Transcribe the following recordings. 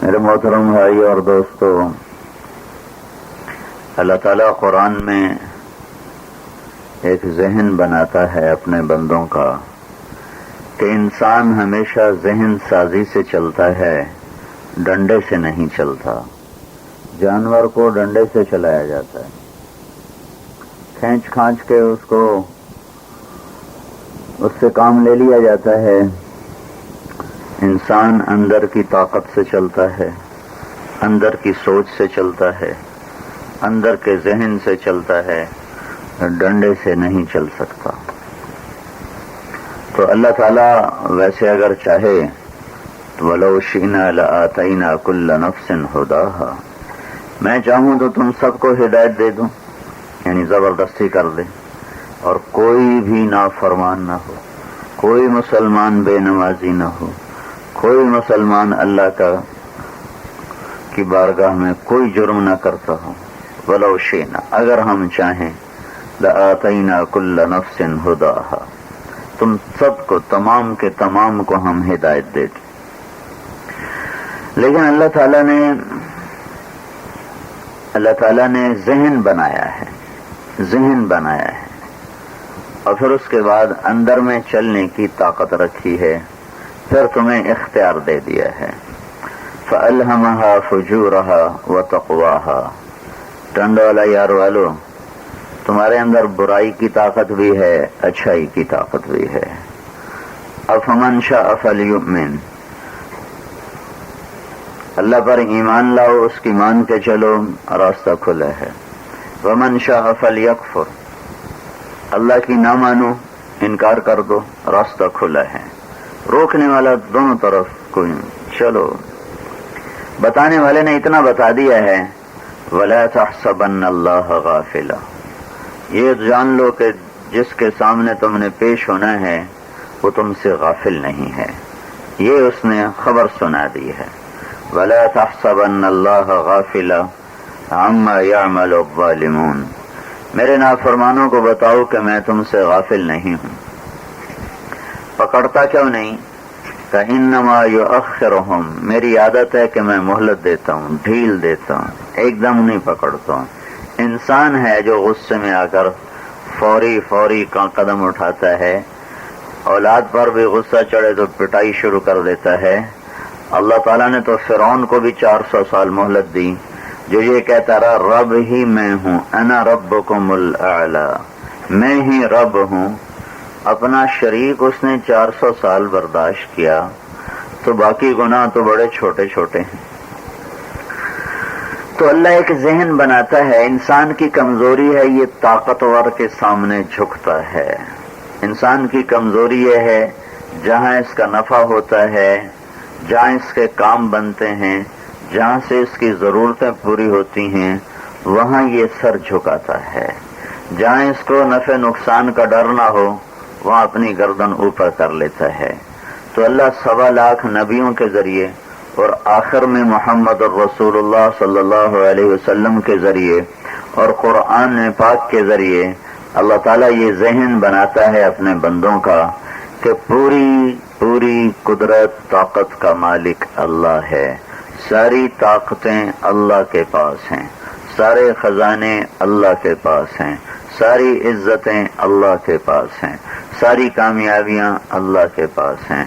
میرے محترم بھائی اور دوستو، اللہ تعالیٰ قرآن میں ایک ذہن بناتا ہے اپنے بندوں کا کہ انسان ہمیشہ ذہن سازی سے چلتا ہے، ڈنڈے سے نہیں چلتا۔ جانور کو ڈنڈے سے چلایا جاتا ہے، کھینچ کھانچ کے اس سے کام لے لیا جاتا ہے۔ انسان اندر کی طاقت سے چلتا ہے، اندر کی سوچ سے چلتا ہے، اندر کے ذہن سے چلتا ہے، ڈنڈے سے نہیں چل سکتا۔ تو اللہ تعالیٰ ویسے اگر چاہے تو وَلَوْ شِئْنَا لَآتَيْنَا كُلَّ نَفْسٍ هُدَاهَا، میں چاہوں تو تم سب کو ہدایت دے دوں، یعنی زبردستی کر دے، اور کوئی بھی نافرمان نہ ہو، کوئی مسلمان بے نمازی نہ ہو، کوئی مسلمان اللہ کی بارگاہ میں کوئی جرم نہ کرتا ہو۔ وَلَوْ شِئْنَا، اگر ہم چاہیں، لَآتَيْنَا كُلَّ نَفْسٍ هُدَاهَا، تم سب کو، تمام کے تمام کو ہم ہدایت دے دیں۔ لیکن اللہ تعالیٰ نے ذہن بنایا ہے، اور پھر اس کے بعد اندر میں چلنے کی طاقت رکھی ہے، پھر تمہیں اختیار دے دیا ہے۔ فَأَلْهَمَهَا فُجُورَهَا وَتَقْوَاهَا، ٹنڈ والا یار والو، تمہارے اندر برائی کی طاقت بھی ہے، اچھائی کی طاقت بھی ہے۔ أَفَمَنْ شَاءَ فَلْيُؤْمِنْ، اللہ پر ایمان لاؤ، اس کی مان کے چلو، راستہ کھلا ہے۔ وَمَنْ شَاءَ فَلْيَكْفُرْ، اللہ کی نہ مانو، انکار کر دو، راستہ کھلا ہے۔ روکنے والا دونوں طرف کوئی، چلو۔ بتانے والے نے اتنا بتا دیا ہے، وَلَا تَحْسَبَنَّ اللَّهَ غَافِلًا، یہ جان لو کہ جس کے سامنے تم نے پیش ہونا ہے وہ تم سے غافل نہیں ہے، یہ اس نے خبر سنا دی ہے۔ وَلَا تَحْسَبَنَّ اللَّهَ غَافِلًا عَمَّا يَعْمَلُ الظَّالِمُونَ، میرے نافرمانوں کو بتاؤ کہ میں تم سے غافل نہیں ہوں۔ پکڑتا کیوں نہیں؟ فَإِنَّمَا يُؤَخِّرُهُمْ، میری عادت ہے کہ میں مہلت دیتا ہوں، ڈھیل دیتا ہوں، ایک دم نہیں پکڑتا ہوں۔ انسان ہے جو غصے میں آ کر فوری کا قدم اٹھاتا ہے، اولاد پر بھی غصہ چڑھے تو پٹائی شروع کر دیتا ہے۔ اللہ تعالیٰ نے تو فرعون کو بھی 400 سال مہلت دی، جو یہ کہتا رہا رب ہی میں ہوں، انا ربکم الاعلی، میں ہی رب ہوں۔ اپنا شریک اس نے 400 سال برداشت کیا، تو باقی گناہ تو بڑے چھوٹے چھوٹے ہیں۔ تو اللہ ایک ذہن بناتا ہے، انسان کی کمزوری ہے یہ طاقتور کے سامنے جھکتا ہے۔ انسان کی کمزوری یہ ہے، جہاں اس کا نفع ہوتا ہے، جہاں اس کے کام بنتے ہیں، جہاں سے اس کی ضرورتیں پوری ہوتی ہیں، وہاں یہ سر جھکاتا ہے۔ جہاں اس کو نفع نقصان کا ڈر نہ ہو، وہاں اپنی گردن اوپر کر لیتا ہے۔ تو اللہ 1.25 لاکھ نبیوں کے ذریعے اور آخر میں محمد الرسول اللہ صلی اللہ علیہ وسلم کے ذریعے اور قرآن پاک کے ذریعے اللہ تعالیٰ یہ ذہن بناتا ہے اپنے بندوں کا کہ پوری قدرت طاقت کا مالک اللہ ہے، ساری طاقتیں اللہ کے پاس ہیں، سارے خزانے اللہ کے پاس ہیں، ساری عزتیں اللہ کے پاس ہیں، ساری کامیابیاں اللہ کے پاس ہیں،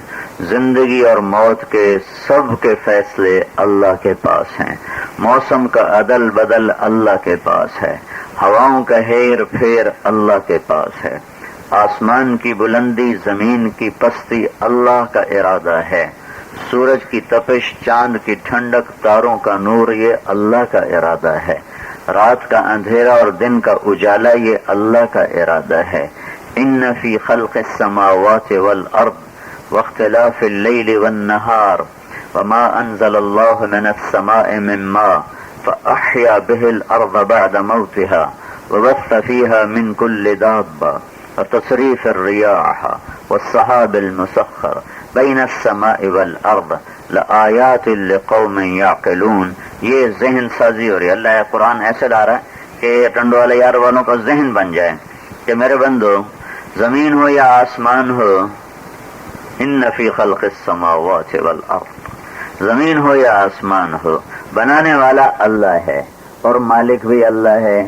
زندگی اور موت کے سب کے فیصلے اللہ کے پاس ہیں، موسم کا عدل بدل اللہ کے پاس ہے، ہواؤں کا ہیر پھیر اللہ کے پاس ہے، آسمان کی بلندی زمین کی پستی اللہ کا ارادہ ہے، سورج کی تپش، چاند کی ٹھنڈک، تاروں کا نور یہ اللہ کا ارادہ ہے، رات کا اندھیرا اور دن کا اجالا یہ اللہ کا ارادہ ہے۔ ان فی خلق السماوات والارض واختلاف اللیل والنہار وما انزل اللہ من السماء من ماء فاحیا به الارض بعد موتها وبث فيها من كل دابة وتصريف الرياح والسحاب المسخر بين السماء والارض لآیات لقوم یعقلون، یہ ذہن سازی ہو رہی ہے۔ اللہ قرآن ایسے لا رہا ہے کہ ٹنڈو والے یار والوں کا ذہن بن جائے کہ میرے بندو، زمین ہو یا آسمان ہو، ان فی خلق السماوات والارض زمین ہو یا آسمان ہو، بنانے والا اللہ ہے اور مالک بھی اللہ ہے.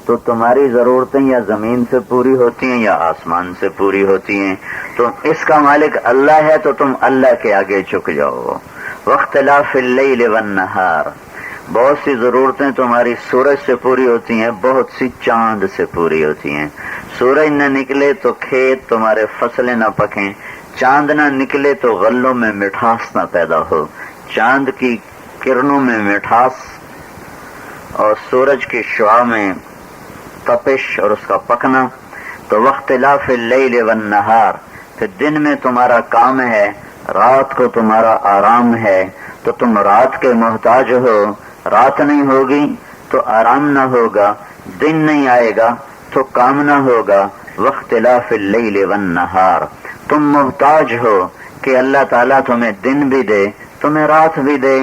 تو تمہاری ضرورتیں یا زمین سے پوری ہوتی ہیں یا آسمان سے پوری ہوتی ہیں. تو اس کا مالک اللہ ہے تو تم اللہ کے آگے جھک جاؤ. واختلاف اللیل والنہار، بہت سی ضرورتیں تمہاری سورج سے پوری ہوتی ہیں، بہت سی چاند سے پوری ہوتی ہیں. سورج نہ نکلے تو کھیت تمہارے فصلیں نہ پکیں، چاند نہ نکلے تو غلوں میں مٹھاس نہ پیدا ہو. چاند کی کرنوں میں مٹھاس اور سورج کی شعاع میں تپش اور اس کا پکنا. تو واختلاف اللیل والنہار، پھر دن میں تمہارا کام ہے، رات کو تمہارا آرام ہے. تو تم رات کے محتاج ہو، رات نہیں ہوگی تو آرام نہ ہوگا، دن نہیں آئے گا تو کام نہ ہوگا. واختلاف اللیل والنہار، تم محتاج ہو کہ اللہ تعالیٰ تمہیں دن بھی دے، تمہیں رات بھی دے،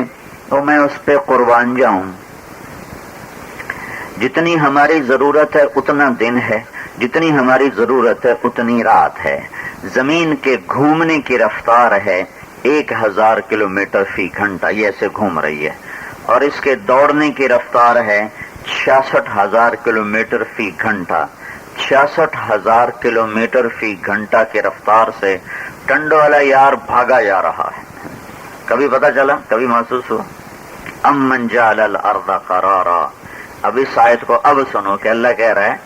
اور میں اس پہ قربان جاؤں. جتنی ہماری ضرورت ہے اتنا دن ہے، جتنی ہماری ضرورت ہے اتنی رات ہے. زمین کے گھومنے کی رفتار ہے 1000 کلومیٹر فی گھنٹہ، یہ ایسے گھوم رہی ہے. اور اس کے دوڑنے کی رفتار ہے 66,000 کلومیٹر فی گھنٹہ. 66,000 کلومیٹر فی گھنٹہ کی رفتار سے ٹنڈو والا یار بھاگا جا رہا ہے. کبھی پتہ چلا، کبھی محسوس ہوا؟ امن جعل الارض قرارا. اب اس آیت کو اب سنو کہ اللہ کہہ رہا ہے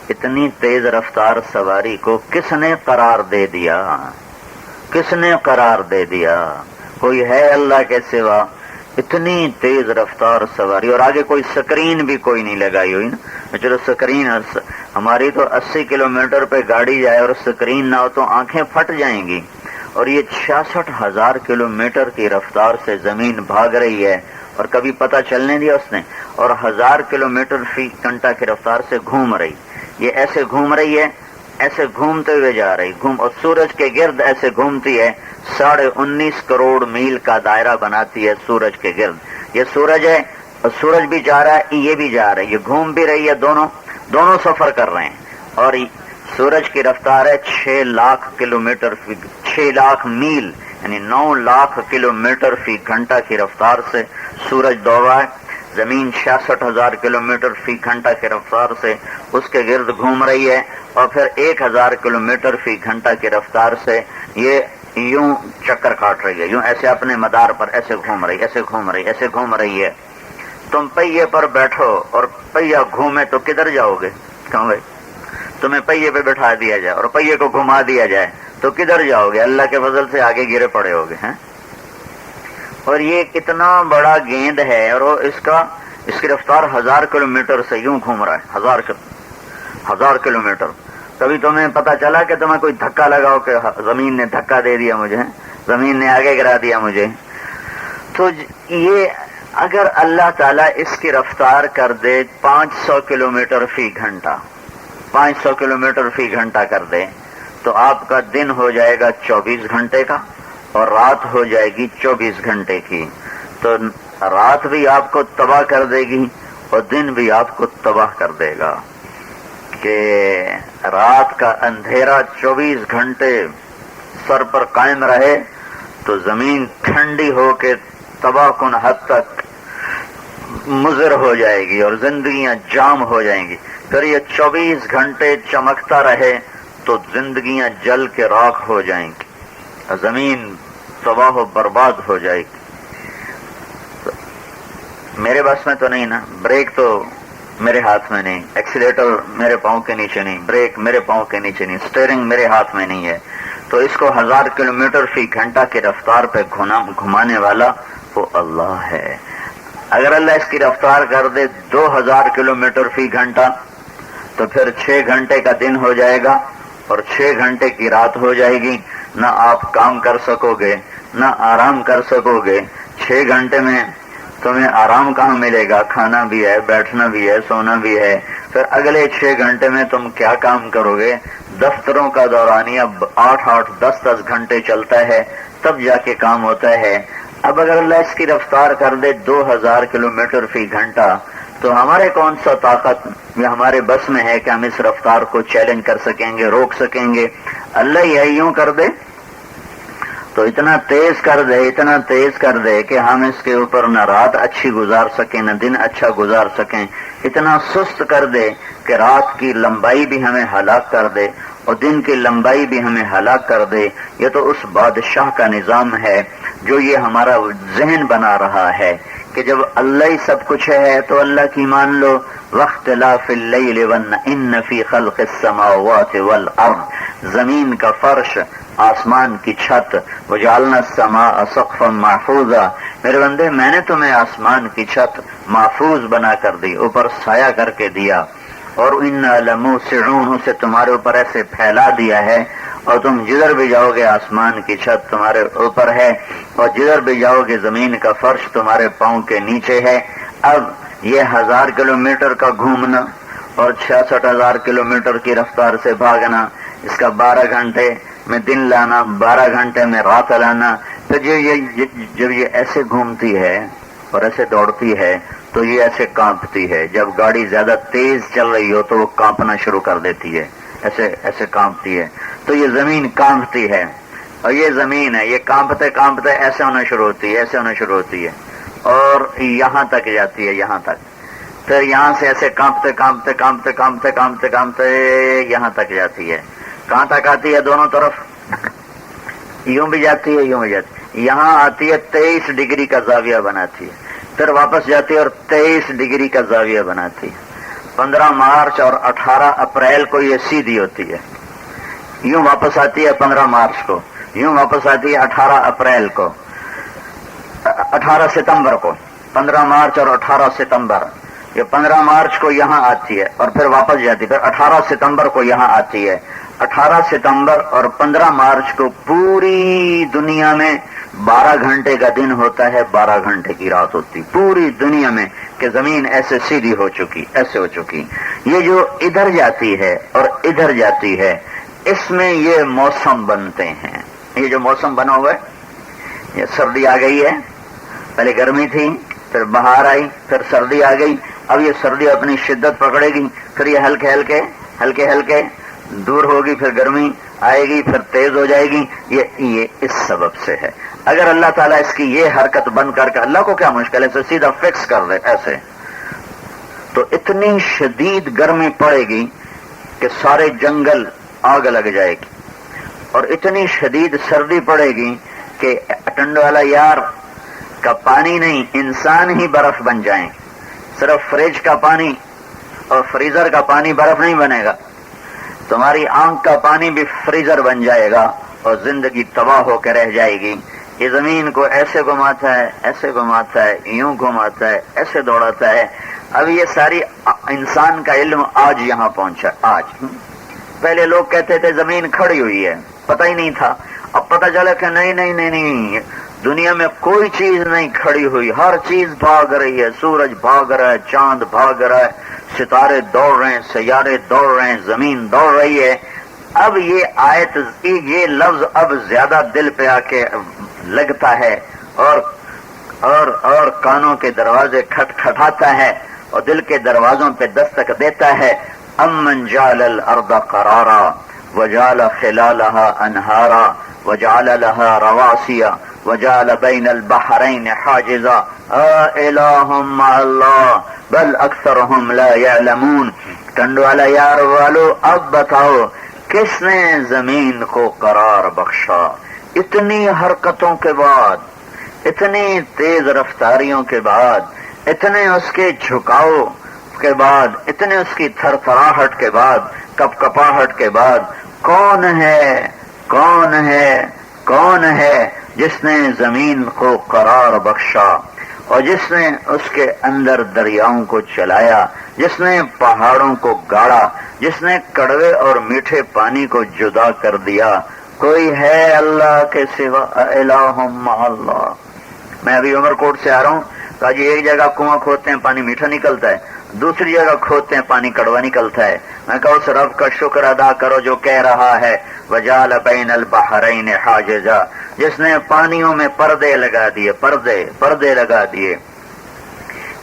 اتنی تیز رفتار سواری کو کس نے قرار دے دیا؟ کس نے قرار دے دیا؟ کوئی ہے اللہ کے سوا؟ اتنی تیز رفتار سواری، اور آگے کوئی سکرین بھی کوئی نہیں لگائی ہوئی نا. چلو سکرین ہماری تو 80 کلومیٹر پہ گاڑی جائے اور سکرین نہ ہو تو آنکھیں پھٹ جائیں گی. اور یہ 66,000 کلومیٹر کی رفتار سے زمین بھاگ رہی ہے اور کبھی پتہ چلنے دیا اس نے. اور 1000 کلومیٹر فی گھنٹہ کی رفتار سے گھوم رہی. یہ ایسے گھوم رہی ہے، ایسے گھومتے ہوئے جا رہی اور سورج کے گرد ایسے گھومتی ہے. 19.5 کروڑ میل کا دائرہ بناتی ہے سورج کے گرد. یہ سورج ہے اور سورج بھی جا رہا ہے، یہ بھی جا رہا ہے، یہ گھوم بھی رہی ہے، دونوں سفر کر رہے ہیں. اور سورج کی رفتار ہے 6 لاکھ کلومیٹر فی 6 لاکھ میل یعنی 9 لاکھ کلومیٹر فی گھنٹہ کی رفتار سے سورج دوڑ رہا ہے. زمین 66,000 کلومیٹر فی گھنٹہ کی رفتار سے اس کے گرد گھوم رہی ہے. اور پھر 1000 کلومیٹر فی گھنٹہ کی رفتار سے یہ یوں چکر کاٹ رہی ہے، یوں ایسے اپنے مدار پر ایسے گھوم رہی، ایسے گھوم رہی، ایسے گھوم رہی ہے. تم پہیے پر بیٹھو اور پہیہ گھومے تو کدھر جاؤ گے؟ کہوں گے تمہیں پہیے پہ بٹھا دیا جائے اور پہیے کو گھما دیا جائے تو کدھر جاؤ گے؟ اللہ کے فضل سے آگے گرے پڑے ہوگے ہیں. اور یہ کتنا بڑا گیند ہے اور اس کی رفتار 1000 کلومیٹر سے یوں گھوم رہا ہے. 1000 کلومیٹر. کبھی تمہیں پتا چلا کہ تمہیں کوئی دھکا لگاؤ کہ زمین نے دھکا دے دیا مجھے، زمین نے آگے گرا دیا مجھے؟ تو یہ اگر اللہ تعالیٰ اس کی رفتار کر دے 500 کلومیٹر فی گھنٹہ، 500 کلومیٹر فی گھنٹہ کر دے تو آپ کا دن ہو جائے گا 24 گھنٹے کا اور رات ہو جائے گی 24 گھنٹے کی. تو رات بھی آپ کو تباہ کر دے گی اور دن بھی آپ کو تباہ کر دے گا. کہ رات کا اندھیرا 24 گھنٹے سر پر قائم رہے تو زمین ٹھنڈی ہو کے تباہ کن حد تک مضر ہو جائے گی اور زندگیاں جام ہو جائیں گی. پھر یہ 24 گھنٹے چمکتا رہے تو زندگیاں جل کے راکھ ہو جائیں گی، زمین تباہ و برباد ہو جائے گی. میرے بس میں تو نہیں نا، بریک تو میرے ہاتھ میں نہیں، ایکسیلیٹر میرے پاؤں کے نیچے نہیں، بریک میرے پاؤں کے نیچے نہیں، سٹیئرنگ میرے ہاتھ میں نہیں ہے. تو اس کو 1000 کلومیٹر فی گھنٹہ کی رفتار پہ گھمانے والا وہ اللہ ہے. اگر اللہ اس کی رفتار کر دے 2000 کلومیٹر فی گھنٹہ تو پھر 6 گھنٹے کا دن ہو جائے گا اور 6 گھنٹے کی رات ہو جائے گی. نہ آپ کام کر سکو گے نہ آرام کر سکو گے. 6 گھنٹے میں تمہیں آرام کہاں ملے گا؟ کھانا بھی ہے، بیٹھنا بھی ہے، سونا بھی ہے. پھر اگلے 6 گھنٹے میں تم کیا کام کرو گے؟ دفتروں کا دورانیہ 8-8 10-10 گھنٹے چلتا ہے تب جا کے کام ہوتا ہے. اب اگر اللہ اس کی رفتار کر دے 2000 کلومیٹر فی گھنٹہ تو ہمارے کون سا طاقت یا ہمارے بس میں ہے کہ ہم اس رفتار کو چیلنج کر سکیں گے، روک سکیں گے؟ اللہ یہ یوں کر دے تو اتنا تیز کر دے، اتنا تیز کر دے کہ ہم اس کے اوپر نہ رات اچھی گزار سکیں نہ دن اچھا گزار سکیں، اتنا سست کر دے کہ رات کی لمبائی بھی ہمیں ہلاک کر دے اور دن کی لمبائی بھی ہمیں ہلاک کر دے۔ یہ تو اس بادشاہ کا نظام ہے جو یہ ہمارا ذہن بنا رہا ہے کہ جب اللہ ہی سب کچھ ہے تو اللہ کی مان لو۔ واختلاف اللیل ان فی خلق السماوات والارض، زمین کا فرش، آسمان کی چھت، وجعلنا السماء سقفا محفوظا، میرے بندے میں نے تمہیں آسمان کی چھت محفوظ بنا کر دی، اوپر سایہ کر کے دیا، اور انا لموسعون، اسے تمہارے اوپر ایسے پھیلا دیا ہے، اور تم جدھر بھی جاؤ گے آسمان کی چھت تمہارے اوپر ہے، اور جدھر بھی جاؤ گے زمین کا فرش تمہارے پاؤں کے نیچے ہے۔ اب یہ 1000 کلومیٹر کا گھومنا اور 66,000 کلومیٹر کی رفتار سے بھاگنا، اس کا 12 گھنٹے میں دن لانا، 12 گھنٹے میں رات لانا، پھر جب یہ ایسے گھومتی ہے اور ایسے دوڑتی ہے تو یہ ایسے کانپتی ہے۔ جب گاڑی زیادہ تیز چل رہی ہو تو وہ کانپنا شروع کر دیتی ہے، ایسے کانپتی ہے۔ تو یہ زمین کانپتی ہے، اور یہ زمین ہے، یہ کانپتے کانپتے ایسے ہونا شروع ہوتی ہے، ایسے ہونا شروع ہوتی ہے، اور یہاں تک جاتی ہے، یہاں تک، پھر یہاں سے ایسے کانپتے کانپتے کانپتے کانپتے کانپتے کانپتے یہاں تک جاتی ہے۔ کہاں تک آتی ہے؟ دونوں طرف، یوں بھی جاتی ہے، یوں بھی جاتی ہے، یہاں آتی ہے 23 ڈگری کا زاویہ بناتی ہے، پھر واپس جاتی ہے اور 23 ڈگری کا زاویہ بناتی ہے۔ 15 مارچ اور 18 اپریل کو یہ سیدھی ہوتی ہے، یوں واپس آتی ہے 15 مارچ کو، یوں واپس آتی ہے 18 اپریل کو، 18 ستمبر کو، 15 مارچ اور 18 ستمبر، یہ 15 مارچ کو یہاں آتی ہے اور پھر واپس جاتی ہے، پھر 18 ستمبر کو یہاں آتی ہے۔ 18 ستمبر اور 15 مارچ کو پوری دنیا میں 12 گھنٹے کا دن ہوتا ہے، 12 گھنٹے کی رات ہوتی پوری دنیا میں، کہ زمین ایسے سیدھی ہو چکی، ایسے ہو چکی۔ یہ جو ادھر جاتی ہے اور ادھر جاتی ہے، اس میں یہ موسم بنتے ہیں۔ یہ جو موسم بنا ہوا ہے، یہ سردی آ گئی ہے، پہلے گرمی تھی، پھر بہار آئی، پھر سردی آ گئی، اب یہ سردی اپنی شدت پکڑے گی، پھر یہ ہلکے ہلکے دور ہوگی، پھر گرمی آئے گی، پھر تیز ہو جائے گی۔ یہ اس سبب سے ہے۔ اگر اللہ تعالیٰ اس کی یہ حرکت بند کر کے، اللہ کو کیا مشکل ہے، اسے سیدھا فکس کر دے ایسے، تو اتنی شدید گرمی پڑے گی کہ سارے جنگل آگ لگ جائے گی، اور اتنی شدید سردی پڑے گی کہ ٹنڈ والا یار کا پانی نہیں، انسان ہی برف بن جائیں۔ صرف فریج کا پانی اور فریزر کا پانی برف نہیں بنے گا، تمہاری آنکھ کا پانی بھی فریزر بن جائے گا، اور زندگی تباہ ہو کے رہ جائے گی۔ یہ زمین کو ایسے گھماتا ہے، ایسے گھماتا ہے، یوں گھماتا ہے، ایسے دوڑاتا ہے۔ اب یہ ساری انسان کا علم آج یہاں پہنچا۔ آج پہلے لوگ کہتے تھے زمین کھڑی ہوئی ہے، پتہ ہی نہیں تھا، اب پتہ چلا کہ نہیں، دنیا میں کوئی چیز نہیں کھڑی ہوئی، ہر چیز بھاگ رہی ہے، سورج بھاگ رہا ہے، چاند بھاگ رہا ہے، ستارے دوڑ رہے ہیں، سیارے دوڑ رہے ہیں، زمین دوڑ رہی ہے۔ اب یہ آیت، یہ لفظ اب زیادہ دل پہ آ کے لگتا ہے، اور کانوں کے دروازے کھٹکھٹاتا ہے، اور دل کے دروازوں پہ دستک دیتا ہے۔ امن جعل الارض قرارا وجعل خلالها انہارا وجعل لها رواسیا وجعل بین البحرین حاجزا الہ مع اللہ بل اکثرهم لا یعلمون۔ ٹنڈ والا یار والو، اب بتاؤ کس نے زمین کو قرار بخشا؟ اتنی حرکتوں کے بعد، اتنی تیز رفتاریوں کے بعد، اتنے اس کے جھکاؤ کے بعد، اتنے اس کی تھر تھراہٹ کے بعد، کپ کپاہٹ کے بعد، کون ہے جس نے زمین کو قرار بخشا، اور جس نے اس کے اندر دریاؤں کو چلایا، جس نے پہاڑوں کو گاڑا، جس نے کڑوے اور میٹھے پانی کو جدا کر دیا؟ کوئی ہے اللہ کے سوا؟ الہ مع اللہ۔ میں ابھی عمر کوٹ سے آ رہا ہوں، کہا جی ایک جگہ کنواں کھودتے ہیں پانی میٹھا نکلتا ہے، دوسری جگہ کھودتے ہیں پانی کڑوا نکلتا ہے۔ میں کہا اس رب کا شکر ادا کرو جو کہہ رہا ہے وجعل بین البحرین حاجزا، جس نے پانیوں میں پردے لگا دیے، پردے لگا دیے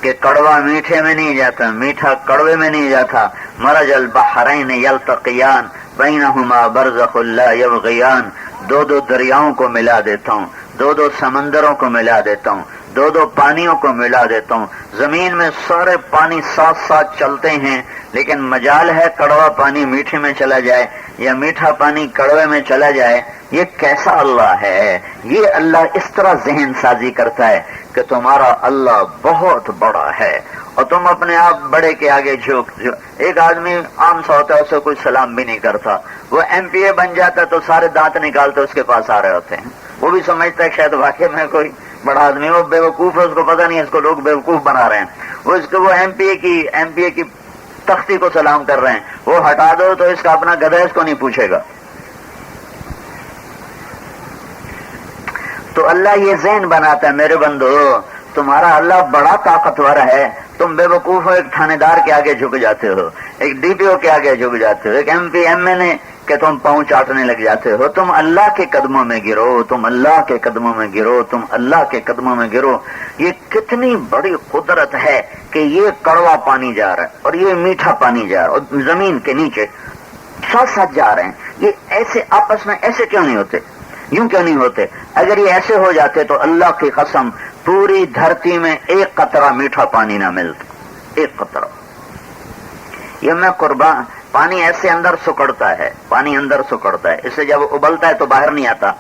کہ کڑوا میٹھے میں نہیں جاتا، میٹھا کڑوے میں نہیں جاتا۔ مرج البحرین یلتقیان بینہما برزخ لا یبغیان۔ دو دو دریاؤں کو ملا دیتا ہوں، دو دو سمندروں کو ملا دیتا ہوں، دو دو پانیوں کو ملا دیتا ہوں۔ زمین میں سارے پانی ساتھ ساتھ چلتے ہیں، لیکن مجال ہے کڑوا پانی میٹھے میں چلا جائے یا میٹھا پانی کڑوے میں چلا جائے۔ یہ کیسا اللہ ہے؟ یہ اللہ اس طرح ذہن سازی کرتا ہے کہ تمہارا اللہ بہت بڑا ہے اور تم اپنے آپ بڑے کے آگے جھک۔ ایک آدمی عام سا ہوتا ہے، اسے کوئی سلام بھی نہیں کرتا، وہ ایم پی اے بن جاتا ہے تو سارے دانت نکالتے اس کے پاس آ رہے ہوتے ہیں، وہ بھی سمجھتا ہے شاید واقعی میں کوئی بڑا آدمی، وہ بیوقوف ہے، اس کو پتہ نہیں ہے اس کو لوگ بیوقوف بنا رہے ہیں۔ وہ ایم پی اے کی تختی کو سلام کر رہے ہیں، وہ ہٹا دو تو اس کا اپنا گدھا اس کو نہیں پوچھے گا۔ تو اللہ یہ ذہن بناتا ہے، میرے بندو تمہارا اللہ بڑا طاقتور ہے، تم بے وقوف ہو، ایک تھانے دار کے آگے جھک جاتے ہو، ایک ڈی پی او کے آگے جھک جاتے ہو، ایک ایم پی ایم این اے کہ تم پاؤں چاٹنے لگ جاتے ہو۔ تم اللہ کے قدموں میں گرو، تم اللہ کے قدموں میں گرو، تم اللہ کے قدموں میں گرو۔ یہ کتنی بڑی قدرت ہے کہ یہ کڑوا پانی جا رہا ہے اور یہ میٹھا پانی جا رہا ہے اور زمین کے نیچے ساتھ ساتھ جا رہے ہیں۔ یہ ایسے آپس میں ایسے کیوں نہیں ہوتے؟ یوں کیوں نہیں ہوتے؟ اگر یہ ایسے ہو جاتے تو اللہ کی قسم پوری دھرتی میں ایک قطرہ میٹھا پانی نہ ملتا، ایک قطرہ۔ یہ میں قربان، پانی ایسے اندر سکڑتا ہے، پانی اندر سکڑتا ہے، اس سے جب ابلتا ہے تو باہر نہیں آتا۔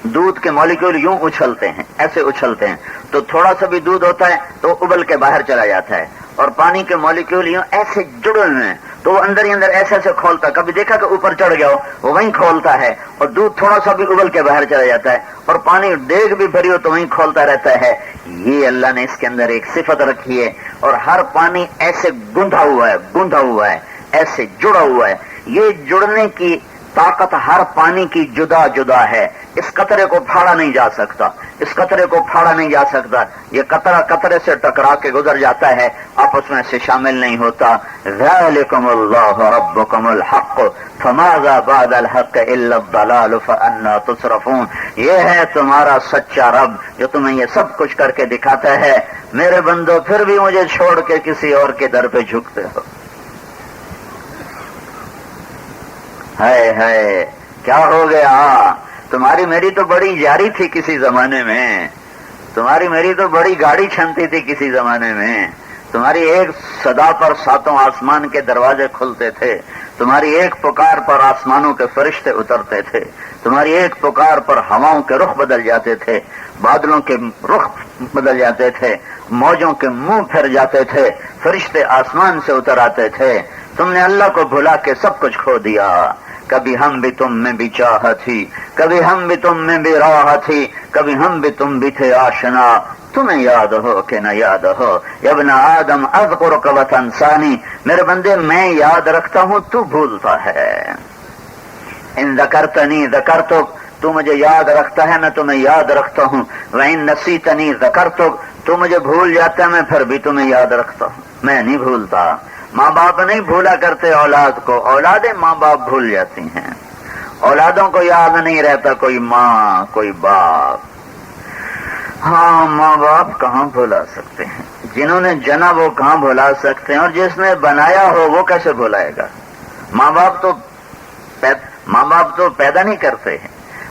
دودھ کے مالیکول یوں اچھلتے ہیں، ایسے اچھلتے ہیں، تو تھوڑا سا بھی دودھ ہوتا ہے تو ابل کے باہر چلا جاتا ہے، اور پانی کے مالیکول یوں ایسے جڑے ہوئے ہیں تو وہ اندر ہی اندر ایسے ایسے کھولتا ہے۔ کبھی دیکھا کہ اوپر چڑھ گیا ہو، وہ وہیں کھولتا ہے، اور دودھ تھوڑا سا بھی ابل کے باہر چلا جاتا ہے، اور پانی ڈیگ بھی بھری ہو تو وہیں کھولتا رہتا ہے۔ یہ اللہ نے اس کے اندر ایک صفت رکھی ہے، اور ہر پانی ایسے گندھا ہوا ہے، ایسے جڑا ہوا ہے۔ یہ جڑنے کی طاقت ہر پانی کی جدا جدا ہے، اس قطرے کو پھاڑا نہیں جا سکتا، اس قطرے کو پھاڑا نہیں جا سکتا۔ یہ قطرہ قطرے سے ٹکرا کے گزر جاتا ہے، آپس میں سے شامل نہیں ہوتا۔ ذالکم اللہ ربکم الحق فماذا بعد الحق الا الضلال فانا تصرفون۔ یہ ہے تمہارا سچا رب جو تمہیں یہ سب کچھ کر کے دکھاتا ہے۔ میرے بندو پھر بھی مجھے چھوڑ کے کسی اور کے در پہ جھکتے ہو۔ ہے کیا ہو گیا؟ تمہاری میری تو بڑی یاری تھی کسی زمانے میں، تمہاری میری تو بڑی گاڑی چھنتی تھی کسی زمانے میں، تمہاری ایک صدا پر ساتوں آسمان کے دروازے کھلتے تھے، تمہاری ایک پکار پر آسمانوں کے فرشتے اترتے تھے، تمہاری ایک پکار پر ہواؤں کے رخ بدل جاتے تھے، بادلوں کے رخ بدل جاتے تھے، موجوں کے منہ پھر جاتے تھے، فرشتے آسمان سے اتر آتے تھے۔ تم نے اللہ کو بھلا کے سب کچھ کھو دیا۔ کبھی ہم بھی تم میں بھی چاہت تھی، کبھی ہم بھی تم میں بھی راہ تھی، کبھی ہم بھی تم بھی تھے آشنا، تمہیں یاد ہو کہ نہ یاد ہو۔ یا ابن آدم اذکرک وتنسانی، میرے بندے میں یاد رکھتا ہوں تو بھولتا ہے۔ ان ذکرتنی ذکرتک، تو مجھے یاد رکھتا ہے میں تمہیں یاد رکھتا ہوں۔ وان نسیتنی ذکرتک، تو مجھے بھول جاتا ہے میں پھر بھی تمہیں یاد رکھتا ہوں، میں نہیں بھولتا۔ ماں باپ نہیں بھولا کرتے اولاد کو، اولادیں ماں باپ بھول جاتی ہیں۔ اولادوں کو یاد نہیں رہتا کوئی ماں کوئی باپ۔ ہاں ماں باپ کہاں بھلا سکتے ہیں، جنہوں نے جنا وہ کہاں بھلا سکتے ہیں، اور جس نے بنایا ہو وہ کیسے بھلائے گا؟ ماں باپ تو پیدا نہیں کرتے ہیں،